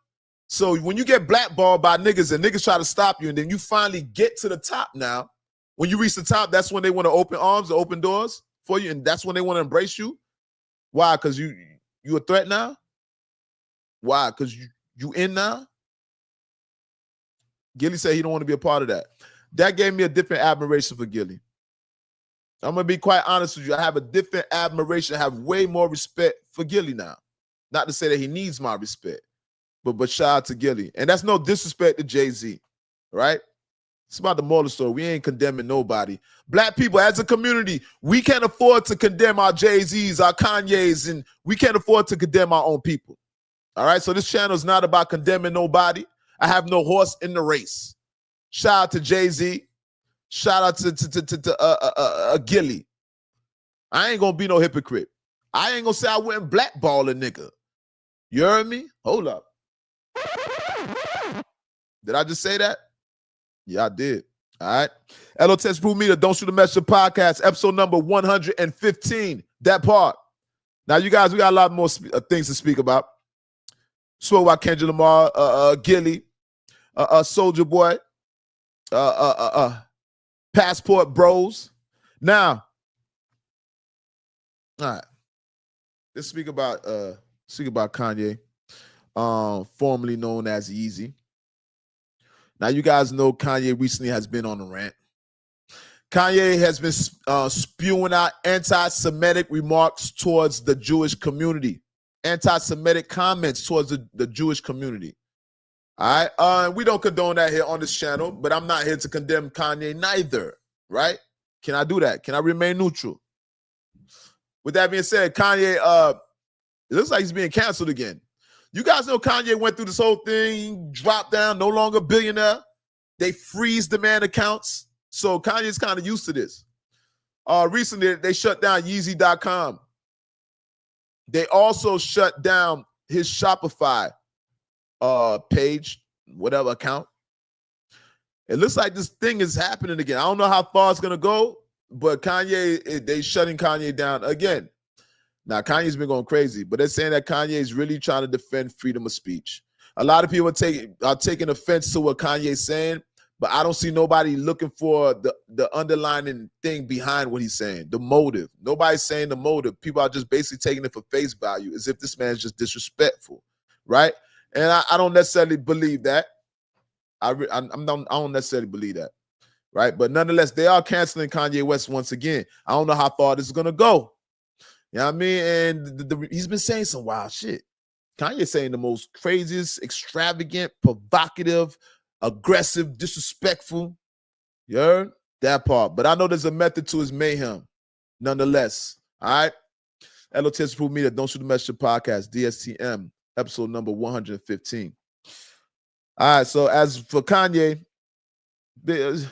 So when you get blackballed by niggas and niggas try to stop you and then you finally get to the top now, when you reach the top, that's when they want to open arms or open doors for you, and that's when they want to embrace you. Why? Because you a threat now? Why? Because you in now? Gillie said he don't want to be a part of that. That gave me a different admiration for Gillie. I'm going to be quite honest with you. I have a different admiration. I have way more respect for Gillie now. Not to say that he needs my respect, but shout out to Gillie. And that's no disrespect to Jay-Z, right? It's about the moral story. We ain't condemning nobody. Black people, as a community, we can't afford to condemn our Jay-Z's, our Kanye's, and we can't afford to condemn our own people. All right? So this channel is not about condemning nobody. I have no horse in the race. Shout out to Jay-Z. Shout out to Gillie. I ain't gonna be no hypocrite. I ain't gonna say I wouldn't blackball a nigga. You heard me? Hold up. Did I just say that? Yeah, I did. All right. L.O.T.S Prove Me the Don't Shoot the Messenger podcast, episode number 115. That part. Now, you guys, we got a lot more things to speak about. Spoke about Kendrick Lamar, Gillie, Soulja Boy, Passport Bros. Now, all right. Let's speak about Kanye, formerly known as Yeezy. Now, you guys know Kanye recently has been on a rant. Kanye has been spewing out anti-Semitic remarks towards the Jewish community, anti-Semitic comments towards the Jewish community. All right, we don't condone that here on this channel, but I'm not here to condemn Kanye neither, right? Can I do that? Can I remain neutral? With that being said, Kanye, it looks like he's being canceled again. You guys know Kanye went through this whole thing, dropped down, no longer billionaire. They freeze the man accounts. So Kanye's kind of used to this. Recently, they shut down Yeezy.com. They also shut down his Shopify page, whatever account. It looks like this thing is happening again. I don't know how far it's going to go, but Kanye, they shutting Kanye down again. Now, Kanye's been going crazy, but they're saying that Kanye is really trying to defend freedom of speech. A lot of people are taking offense to what Kanye's saying, but I don't see nobody looking for the underlying thing behind what he's saying, the motive. Nobody's saying the motive. People are just basically taking it for face value, as if this man's just disrespectful, right? And I don't necessarily believe that. I don't necessarily believe that, right? But nonetheless, they are canceling Kanye West once again. I don't know how far this is going to go. You know what I mean? And he's been saying some wild shit. Kanye's saying the most craziest, extravagant, provocative, aggressive, disrespectful. You heard? That part. But I know there's a method to his mayhem. Nonetheless. All right? L.O.T.S Prove Me the Don't Shoot the Messenger podcast, DSTM, episode number 115. All right, so as for Kanye, there's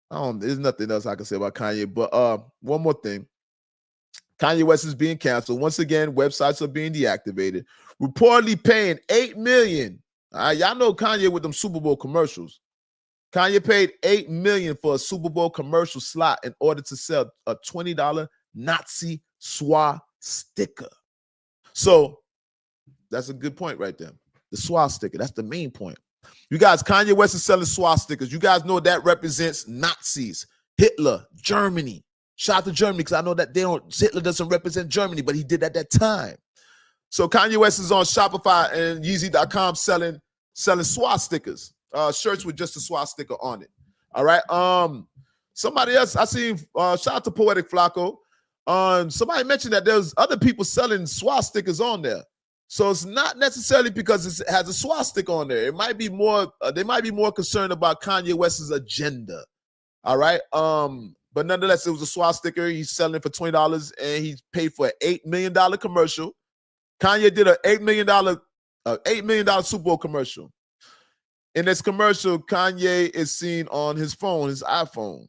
nothing else I can say about Kanye, but one more thing. Kanye West is being canceled. Once again, websites are being deactivated. Reportedly paying $8 million. All right, y'all know Kanye with them Super Bowl commercials. Kanye paid $8 million for a Super Bowl commercial slot in order to sell a $20 Nazi swastika. So that's a good point right there. The swastika, that's the main point. You guys, Kanye West is selling swastikas. You guys know that represents Nazis, Hitler, Germany. Shout out to Germany because I know that Hitler doesn't represent Germany, but he did at that time. So Kanye West is on Shopify and Yeezy.com selling swastikas, shirts with just a swastika on it. All right. Somebody else I seen. Shout out to Poetic Flacco. Somebody mentioned that there's other people selling swastikas on there. So it's not necessarily because it has a swastika on there. It might be more. They might be more concerned about Kanye West's agenda. All right. But nonetheless, it was a swastika. He's selling it for $20, and he paid for an $8 million commercial. Kanye did an $8 million Super Bowl commercial. In this commercial, Kanye is seen on his phone, his iPhone.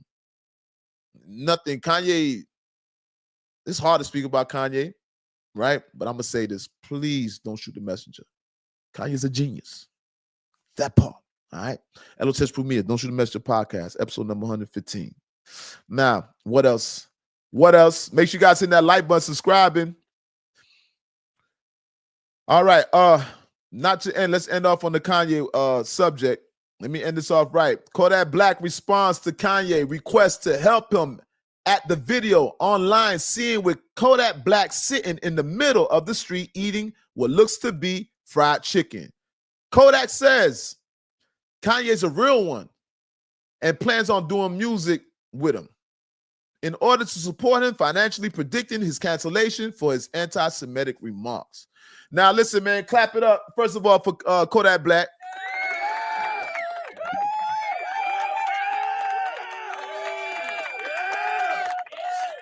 Nothing. Kanye. It's hard to speak about Kanye, right? But I'm gonna say this: please don't shoot the messenger. Kanye's a genius. That part. All right. L.O.T.S Prove Me Don't Shoot the Messenger podcast, episode number 115. Now, what else? What else? Make sure you guys hit that like button, subscribing. All right. Not to end. Let's end off on the Kanye subject. Let me end this off right. Kodak Black responds to Kanye request to help him at the video online scene with Kodak Black sitting in the middle of the street eating what looks to be fried chicken. Kodak says Kanye's a real one and plans on doing music with him in order to support him financially, predicting his cancellation for his anti-Semitic remarks. Now, listen, man, clap it up. First of all, for Kodak Black.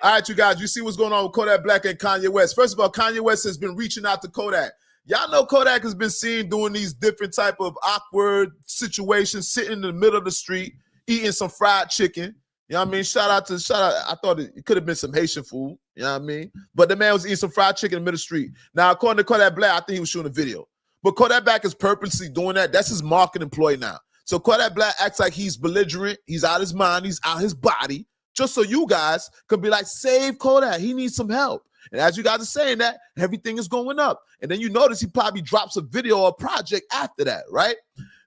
All right, you guys, you see what's going on with Kodak Black and Kanye West. First of all, Kanye West has been reaching out to Kodak. Y'all know Kodak has been seen doing these different type of awkward situations, sitting in the middle of the street, eating some fried chicken. You know what I mean? Shout out. I thought it could have been some Haitian food. You know what I mean? But the man was eating some fried chicken in the middle of the street. Now, according to Kodak Black, I think he was shooting a video. But Kodak Black is purposely doing that. That's his marketing ploy now. So Kodak Black acts like he's belligerent. He's out his mind. He's out his body. Just so you guys could be like, save Kodak. He needs some help. And as you guys are saying that, everything is going up. And then you notice he probably drops a video or a project after that, right?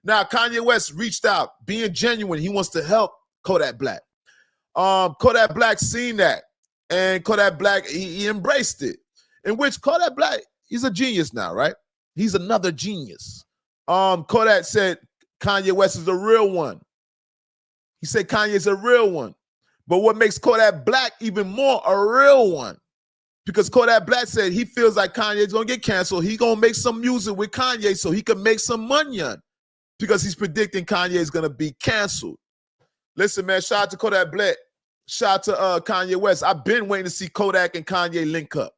Now, Kanye West reached out, being genuine. He wants to help Kodak Black. Kodak Black seen that. And Kodak Black, he embraced it. In which Kodak Black, he's a genius now, right? He's another genius. Kodak said Kanye West is a real one. He said Kanye's a real one. But what makes Kodak Black even more a real one? Because Kodak Black said he feels like Kanye's going to get canceled. He's going to make some music with Kanye so he can make some money on. Because he's predicting Kanye is going to be canceled. Listen, man, shout out to Kodak Black. Shout out to Kanye West. I've been waiting to see Kodak and Kanye link up.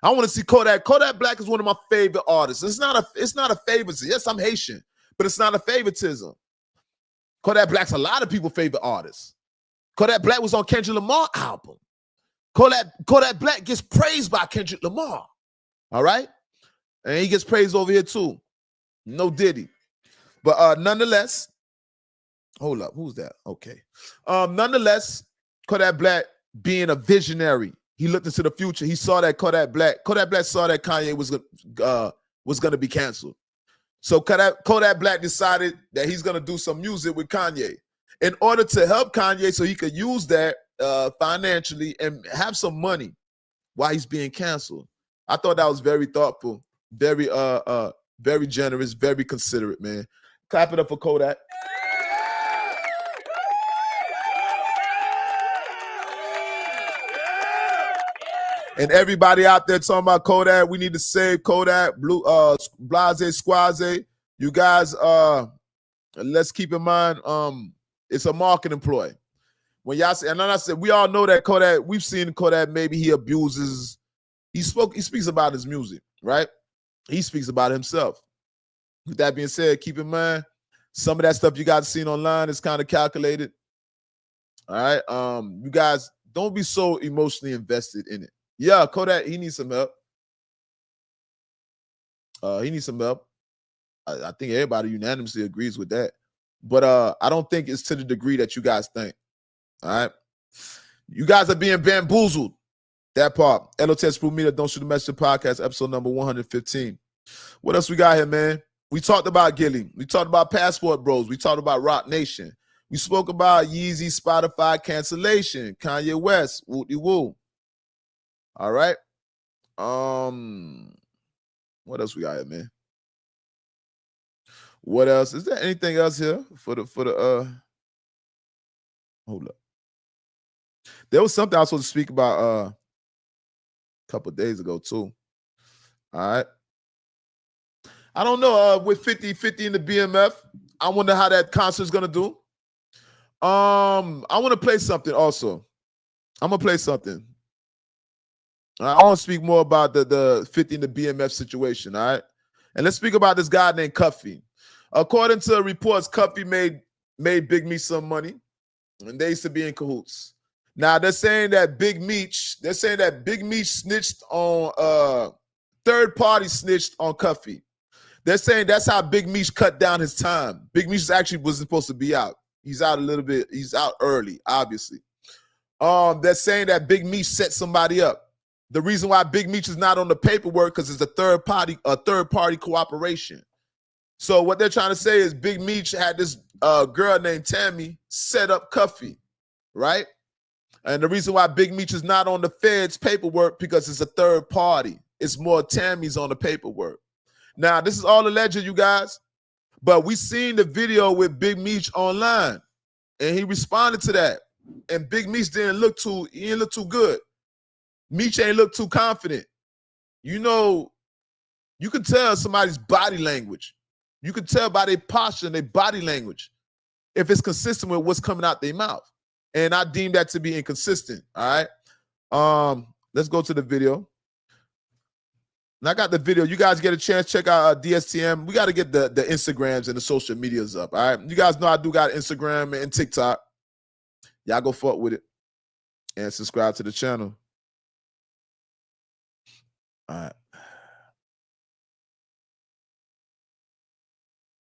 I want to see Kodak. Kodak Black is one of my favorite artists. It's not a favoritism. Yes, I'm Haitian, but it's not a favoritism. Kodak Black's a lot of people's favorite artists. Kodak Black was on Kendrick Lamar album. Kodak Black gets praised by Kendrick Lamar. All right? And he gets praised over here too. No Diddy. But nonetheless, hold up. Who's that? Okay. Nonetheless, Kodak Black being a visionary, he looked into the future. He saw that Kodak Black saw that Kanye was going to be canceled. So Kodak Black decided that he's going to do some music with Kanye in order to help Kanye so he could use that financially and have some money while he's being canceled. I thought that was very thoughtful, very generous, very considerate, man. Clap it up for Kodak. And everybody out there talking about Kodak, we need to save Kodak, Blase Squaze. You guys, let's keep in mind, it's a marketing ploy. When y'all say, and then I said, we all know that Kodak, we've seen Kodak, maybe he abuses, he speaks about his music, right? He speaks about himself. With that being said, keep in mind, some of that stuff you guys seen online is kind of calculated. All right. You guys don't be so emotionally invested in it. Yeah, Kodak, he needs some help. He needs some help. I think everybody unanimously agrees with that. But I don't think it's to the degree that you guys think. All right. You guys are being bamboozled. That part. L.O.T.S. Proof Media, Don't Shoot the Messenger podcast, episode number 115. What else we got here, man? We talked about Gillie. We talked about Passport Bros. We talked about Rock Nation. We spoke about Yeezy Spotify cancellation. Kanye West. Woo-de-woo. All right. What else we got here, man? What else? Is there anything else here for the hold up. There was something I was supposed to speak about a couple of days ago too. All right. I don't know. With 50-50 in the BMF, I wonder how that concert's gonna do. I want to play something also. I'm gonna play something. I want to speak more about the 50 in the BMF situation. All right. And let's speak about this guy named Cuffy. According to reports, Cuffy made Big Meech some money, and they used to be in cahoots. Now they're saying that Big Meech snitched on third party snitched on Cuffy. They're saying that's how Big Meech cut down his time. Big Meech actually wasn't supposed to be out. He's out a little bit. He's out early, obviously. They're saying that Big Meech set somebody up. The reason why Big Meech is not on the paperwork because it's a third party cooperation. So what they're trying to say is Big Meech had this girl named Tammy set up Cuffy, right? And the reason why Big Meech is not on the Fed's paperwork because it's a third party. It's more Tammy's on the paperwork. Now, this is all alleged, you guys, but we seen the video with Big Meech online, and he responded to that. And Big Meech didn't look too good. Meech ain't look too confident. You know, you can tell somebody's body language. You can tell by their posture and their body language if it's consistent with what's coming out their mouth. And I deem that to be inconsistent, all right? Let's go to the video. And I got the video. You guys get a chance, check out DSTM. We got to get the Instagrams and the social medias up. All right. You guys know I do got Instagram and TikTok. Y'all go fuck with it and subscribe to the channel. All right.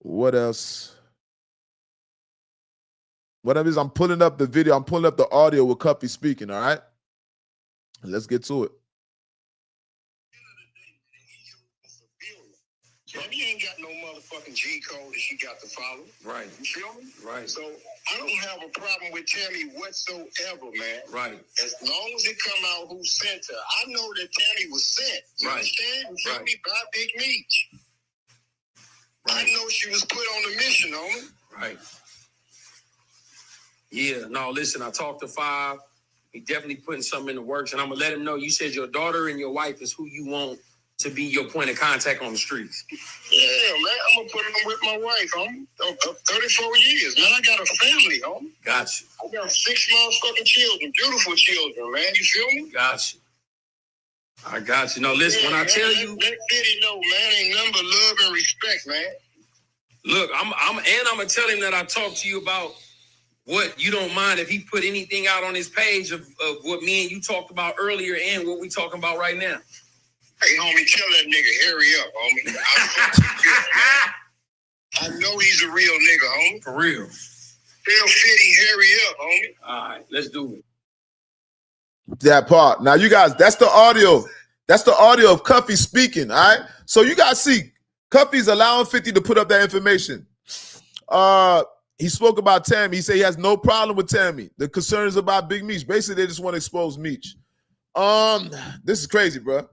What else? What up is I'm pulling up the video. I'm pulling up the audio with Cuffy speaking. All right. Let's get to it. Tammy ain't got no motherfucking G code that she got to follow. Right. You feel me? Right. So I don't have a problem with Tammy whatsoever, man. Right. As long as it come out who sent her. I know that Tammy was sent. You Right. understand? You feel Right. me? By Big Meech. Right. I know she was put on the mission, homie. Right. Yeah, no, listen, I talked to Five. He definitely putting something in the works, and I'm going to let him know. You said your daughter and your wife is who you want to be your point of contact on the streets. Yeah, man. I'm going to put them with my wife, homie. 34 years, man. I got a family, homie. Got you. I got 6 motherfucking children. Beautiful children, man. You feel me? Got you. I got you. No, listen, when I tell you, Let Fitty know, man, ain't nothing but love and respect, man. look, I'm gonna tell him that I talked to you about what you don't mind if he put anything out on his page of what me and you talked about earlier and what we talking about right now. Hey, homie, tell that nigga hurry up, homie. I know he's a real nigga, homie. For real. Tell Fitty hurry up, homie. All right, let's do it. That part. Now, you guys, that's the audio. That's the audio of Cuffy speaking, all right? So you guys see, Cuffy's allowing 50 to put up that information. He spoke about Tammy. He said he has no problem with Tammy. The concern is about Big Meech. Basically, they just want to expose Meech. This is crazy, bro.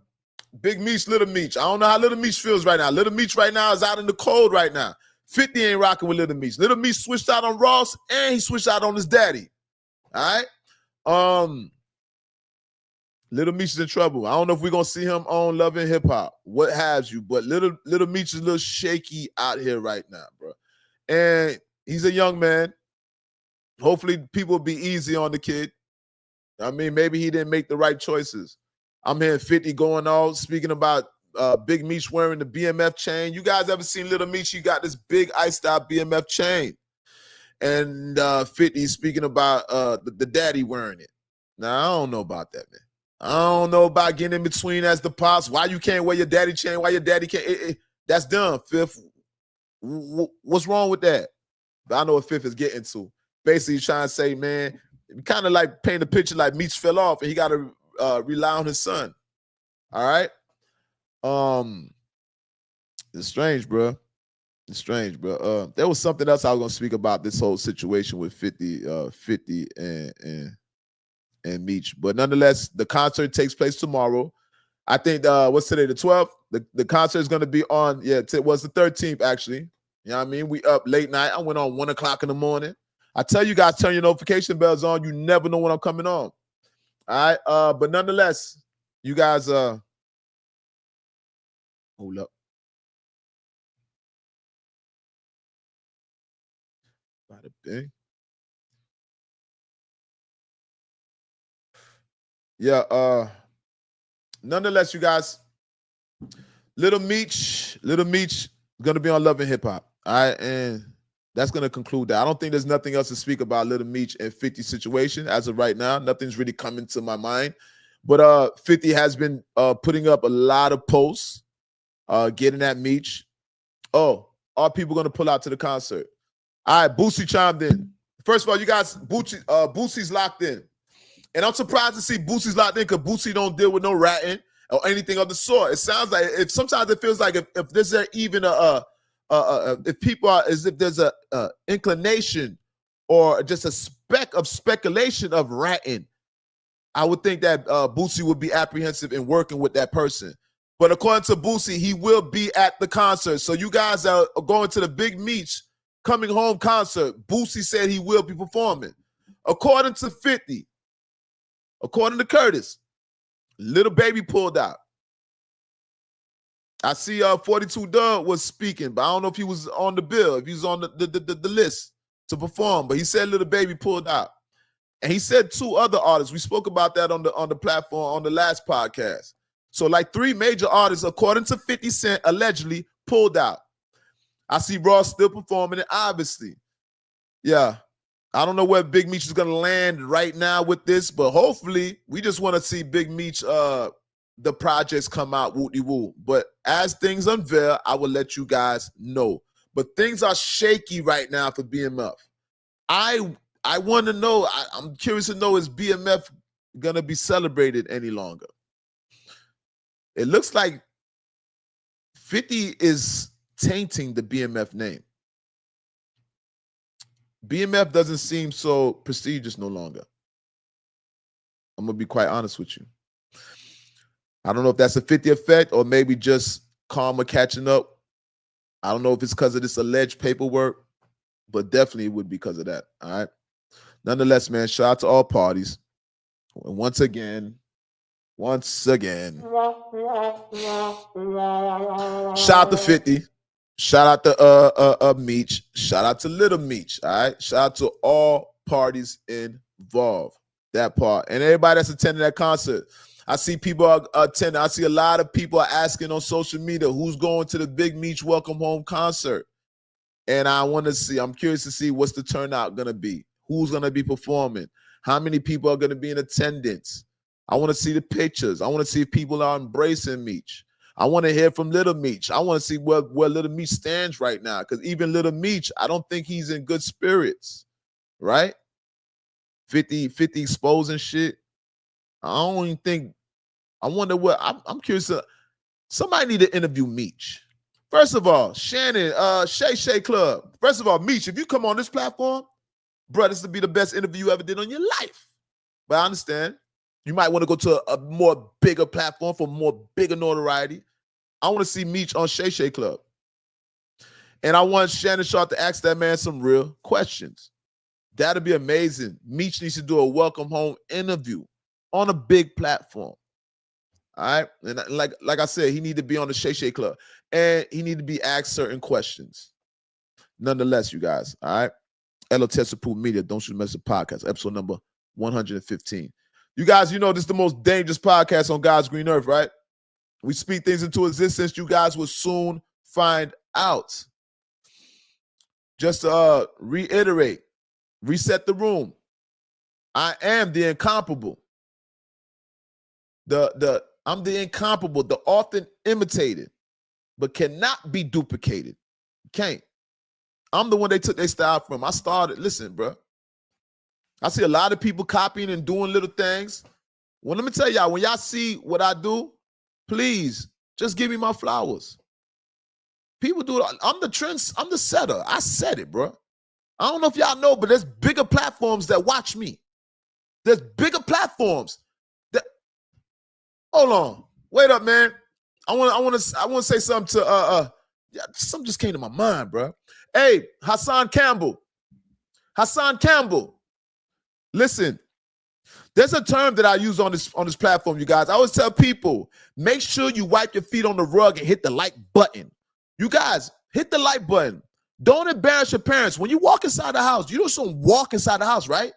Big Meech, Little Meech. I don't know how Little Meech feels right now. Little Meech right now is out in the cold right now. 50 ain't rocking with Little Meech. Little Meech switched out on Ross, and he switched out on his daddy. All right? Little Meech is in trouble. I don't know if we're gonna see him on Love and Hip Hop, what have you, but Little Meech is a little shaky out here right now, bro. And he's a young man. Hopefully, people will be easy on the kid. I mean, maybe he didn't make the right choices. I'm hearing 50 going on, speaking about Big Meech wearing the BMF chain. You guys ever seen Little Meech? He got this big iced out BMF chain. And 50 speaking about the daddy wearing it. Now, I don't know about that, man. I don't know about getting in between as the pops. Why you can't wear your daddy chain? Why your daddy can't? That's dumb, Fifth. What's wrong with that? But I know what Fifth is getting to. Basically, he's trying to say, man, kind of like paint a picture like Meech fell off and he got to rely on his son. All right? It's strange, bro. It's strange, bro. There was something else I was going to speak about this whole situation with 50 and Meech. But nonetheless, the concert takes place tomorrow. I think, what's today, the 12th? The concert is going to be on, it was the 13th, actually. You know what I mean? We up late night. I went on 1 o'clock in the morning. I tell you guys, turn your notification bells on. You never know when I'm coming on. All right? But nonetheless, you guys, hold up. Bada bing. Yeah, nonetheless, you guys, Little Meech gonna be on Love and Hip Hop. All right, and that's gonna conclude that. I don't think there's nothing else to speak about Little Meech and 50 situation as of right now. Nothing's really coming to my mind. But 50 has been putting up a lot of posts, getting at Meech. Oh, are people gonna pull out to the concert? All right, Boosie chimed in. First of all, you guys, Boosie's locked in. And I'm surprised to see Boosie's locked in because Boosie don't deal with no ratting or anything of the sort. It sounds like sometimes it feels like if there's even if people are as if there's a inclination or just a speck of speculation of ratting, I would think that Boosie would be apprehensive in working with that person. But according to Boosie, he will be at the concert. So you guys are going to the Big Meech coming home concert. Boosie said he will be performing. According to 50. According to Curtis, Little Baby pulled out. I see 42 Doug was speaking, but I don't know if he was on the bill, if he was on the list to perform. But he said Little Baby pulled out. And he said 2 other artists. We spoke about that on the platform on the last podcast. So like 3 major artists, according to 50 Cent, allegedly pulled out. I see Ross still performing it, obviously. Yeah. I don't know where Big Meech is going to land right now with this, but hopefully we just want to see Big Meech, the projects come out woo-de-woo. But as things unveil, I will let you guys know. But things are shaky right now for BMF. I want to know, I'm curious to know, is BMF going to be celebrated any longer? It looks like 50 is tainting the BMF name. BMF doesn't seem so prestigious no longer. I'm going to be quite honest with you. I don't know if that's a 50 effect or maybe just karma catching up. I don't know if it's because of this alleged paperwork, but definitely it would be because of that. All right. Nonetheless, man, shout out to all parties. And once again, shout out to 50. Shout out to Meech. Shout out to Little Meech. All right. Shout out to all parties involved. That part. And everybody that's attending that concert. I see people are attending. I see a lot of people are asking on social media who's going to the Big Meech Welcome Home concert. And I want to see, I'm curious to see what's the turnout going to be. Who's going to be performing? How many people are going to be in attendance? I want to see the pictures. I want to see if people are embracing Meech. I want to hear from Little Meech. I want to see where Little Meech stands right now. Because even Little Meech, I don't think he's in good spirits. Right? 50 exposing shit. I don't even think, I wonder what, I'm curious. Somebody need to interview Meech. First of all, Shannon, Shay Club. First of all, Meech, if you come on this platform, bro, this would be the best interview you ever did on your life. But I understand. You might want to go to a more bigger platform for more bigger notoriety. I want to see Meech on Shay Club. And I want Shannon Sharp to ask that man some real questions. That'd be amazing. Meech needs to do a welcome home interview on a big platform. All right. And like I said, he need to be on the Shay Club. And he need to be asked certain questions. Nonetheless, you guys, all right. L.O.T.S approved media, Don't Shoot Message podcast, episode number 115. You guys, you know this is the most dangerous podcast on God's green earth, right? We speak things into existence. You guys will soon find out. Just to reiterate, reset the room. I am the incomparable. I'm the incomparable, the often imitated, but cannot be duplicated. Can't. I'm the one they took their style from. I started, listen, bro. I see a lot of people copying and doing little things. Well, let me tell y'all, when y'all see what I do, please just give me my flowers. People do it. I'm the trend. I'm the setter. I said it, bro. I don't know if y'all know, but there's bigger platforms that watch me. There's bigger platforms that. Hold on. Wait up, man. I want to say something to yeah, something just came to my mind, bro. Hey, Hassan Campbell. Listen, there's a term that I use on this platform, you guys. I always tell people, make sure you wipe your feet on the rug and hit the like button. You guys, hit the like button. Don't embarrass your parents. When you walk inside the house, you just don't walk inside the house, right?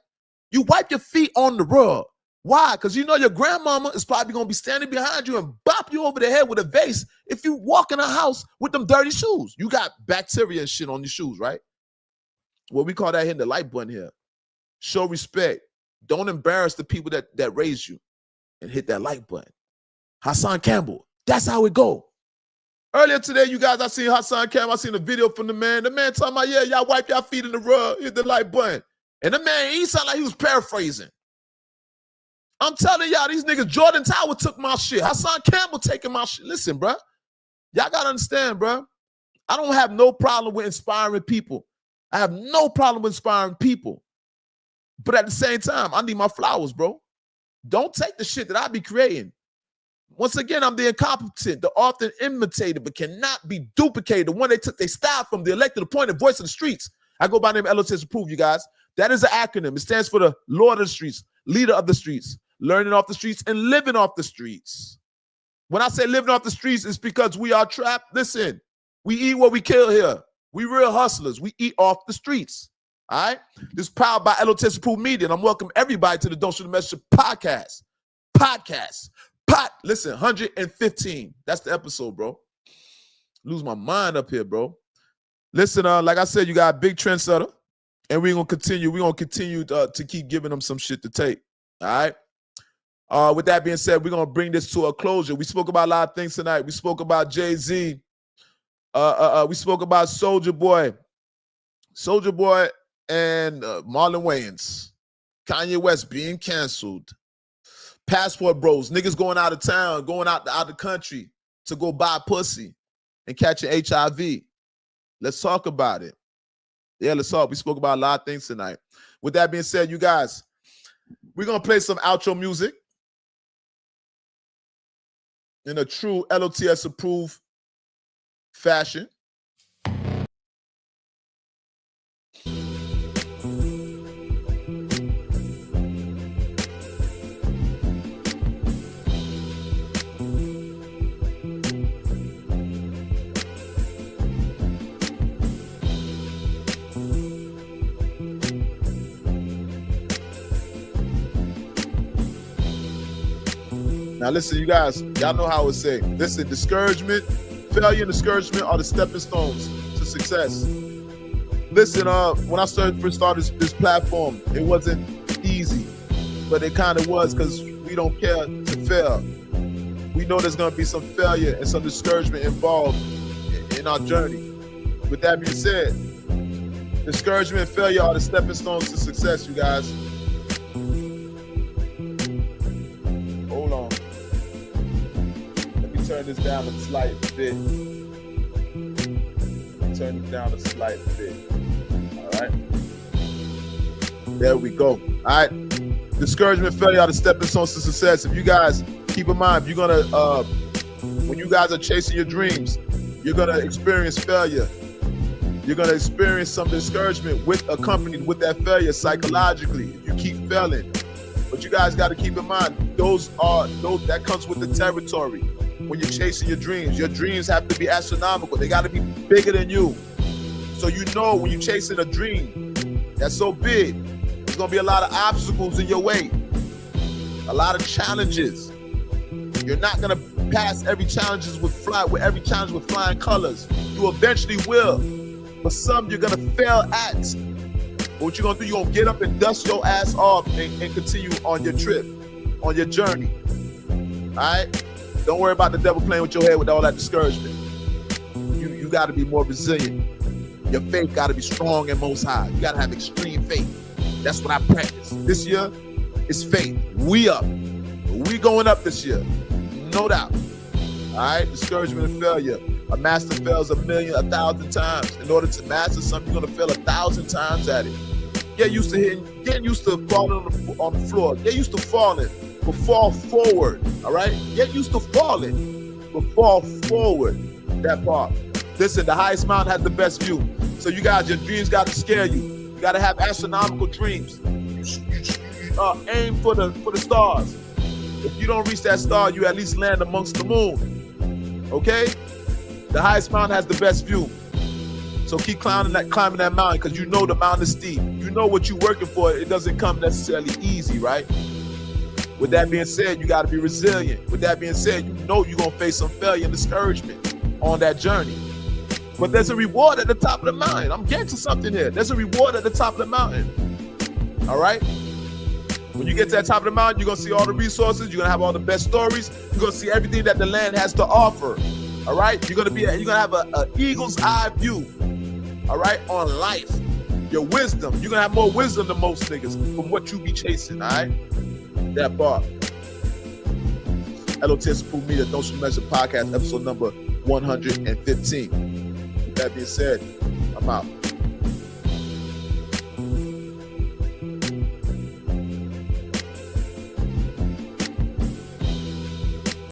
You wipe your feet on the rug. Why? Because you know your grandmama is probably going to be standing behind you and bop you over the head with a vase if you walk in a house with them dirty shoes. You got bacteria and shit on your shoes, right? Well, we call that hitting the like button here. Show respect. Don't embarrass the people that raised you and hit that like button. Hassan Campbell. That's how it go. Earlier today, you guys, I seen Hassan Campbell. I seen a video from the man. The man talking about, yeah, y'all wipe y'all feet in the rug, hit the like button. And the man, he sounded like he was paraphrasing. I'm telling y'all, these niggas, Jordan Tower took my shit. Hassan Campbell taking my shit. Listen, bro. Y'all got to understand, bro. I don't have no problem with inspiring people. I have no problem with inspiring people. But at the same time, I need my flowers, bro. Don't take the shit that I be creating. Once again, I'm the incompetent, the often imitated, but cannot be duplicated. The one they took their style from, the elected, appointed voice of the streets. I go by the name L.O.T.S approved, you guys. That is an acronym. It stands for the Lord of the Streets, leader of the streets, learning off the streets and living off the streets. When I say living off the streets, it's because we are trapped. Listen, we eat what we kill here. We real hustlers. We eat off the streets. All right? This is powered by L.O.T.S approved media, and I'm welcoming everybody to the Don't Shoot the Messenger podcast. Pot. Listen, 115. That's the episode, bro. Lose my mind up here, bro. Listen, like I said, you got a big trendsetter, and we're gonna continue. We're gonna continue to keep giving them some shit to take. All right. With that being said, we're gonna bring this to a closure. We spoke about a lot of things tonight. We spoke about Jay-Z. We spoke about Soulja Boy and Marlon Wayans. Kanye West being canceled. Passport bros, niggas going out of town, going out the country to go buy pussy and catching HIV. Let's talk about it. Yeah, let's talk. We spoke about a lot of things tonight. With that being said, you guys, we're going to play some outro music in a true L.O.T.S approved fashion. Now listen, you guys, y'all know how I would say. Listen, discouragement, failure and discouragement are the stepping stones to success. Listen, when I first started this platform, it wasn't easy, but it kind of was because we don't care to fail. We know there's gonna be some failure and some discouragement involved in our journey. With that being said, discouragement and failure are the stepping stones to success, you guys. Hold on. Turn this down a slight bit. Turn it down a slight bit. All right. There we go. All right. Discouragement, failure are the stepping stones to success. If you guys keep in mind, if you're gonna, when you guys are chasing your dreams, you're gonna experience failure. You're gonna experience some discouragement accompanied with that failure psychologically. If you keep failing, but you guys got to keep in mind, that comes with the territory. When you're chasing your dreams have to be astronomical. They got to be bigger than you. So you know when you're chasing a dream that's so big, there's going to be a lot of obstacles in your way. A lot of challenges. You're not going to pass every challenge with flying colors. You eventually will. But some you're going to fail at. But what you're going to do, you're going to get up and dust your ass off and continue on your trip, on your journey. All right? Don't worry about the devil playing with your head with all that discouragement. You got to be more resilient. Your faith got to be strong and most high. You got to have extreme faith. That's what I practice. This year, it's faith. We up. We going up this year. No doubt. All right? Discouragement and failure. A master fails 1,000 times. In order to master something, you're going to fail 1,000 times at it. Get used to falling on the floor. Get used to falling. But fall forward, all right? Get used to falling, but fall forward, that part. Listen, the highest mountain has the best view. So you guys, your dreams got to scare you. You got to have astronomical dreams. You aim for the stars. If you don't reach that star, you at least land amongst the moon, okay? The highest mountain has the best view. So keep climbing that mountain because you know the mountain is steep. You know what you're working for. It doesn't come necessarily easy, right? With that being said, you got to be resilient. With that being said, you know you're going to face some failure and discouragement on that journey. But there's a reward at the top of the mountain. I'm getting to something here. There's a reward at the top of the mountain. All right? When you get to that top of the mountain, you're going to see all the resources. You're going to have all the best stories. You're going to see everything that the land has to offer. All right? You're going to have an eagle's eye view. All right? On life. Your wisdom. You're going to have more wisdom than most niggas from what you be chasing. All right? That bar. L.O.T.S Approved Media, Don't You Measure Podcast, episode number 115. With that being said, I'm out.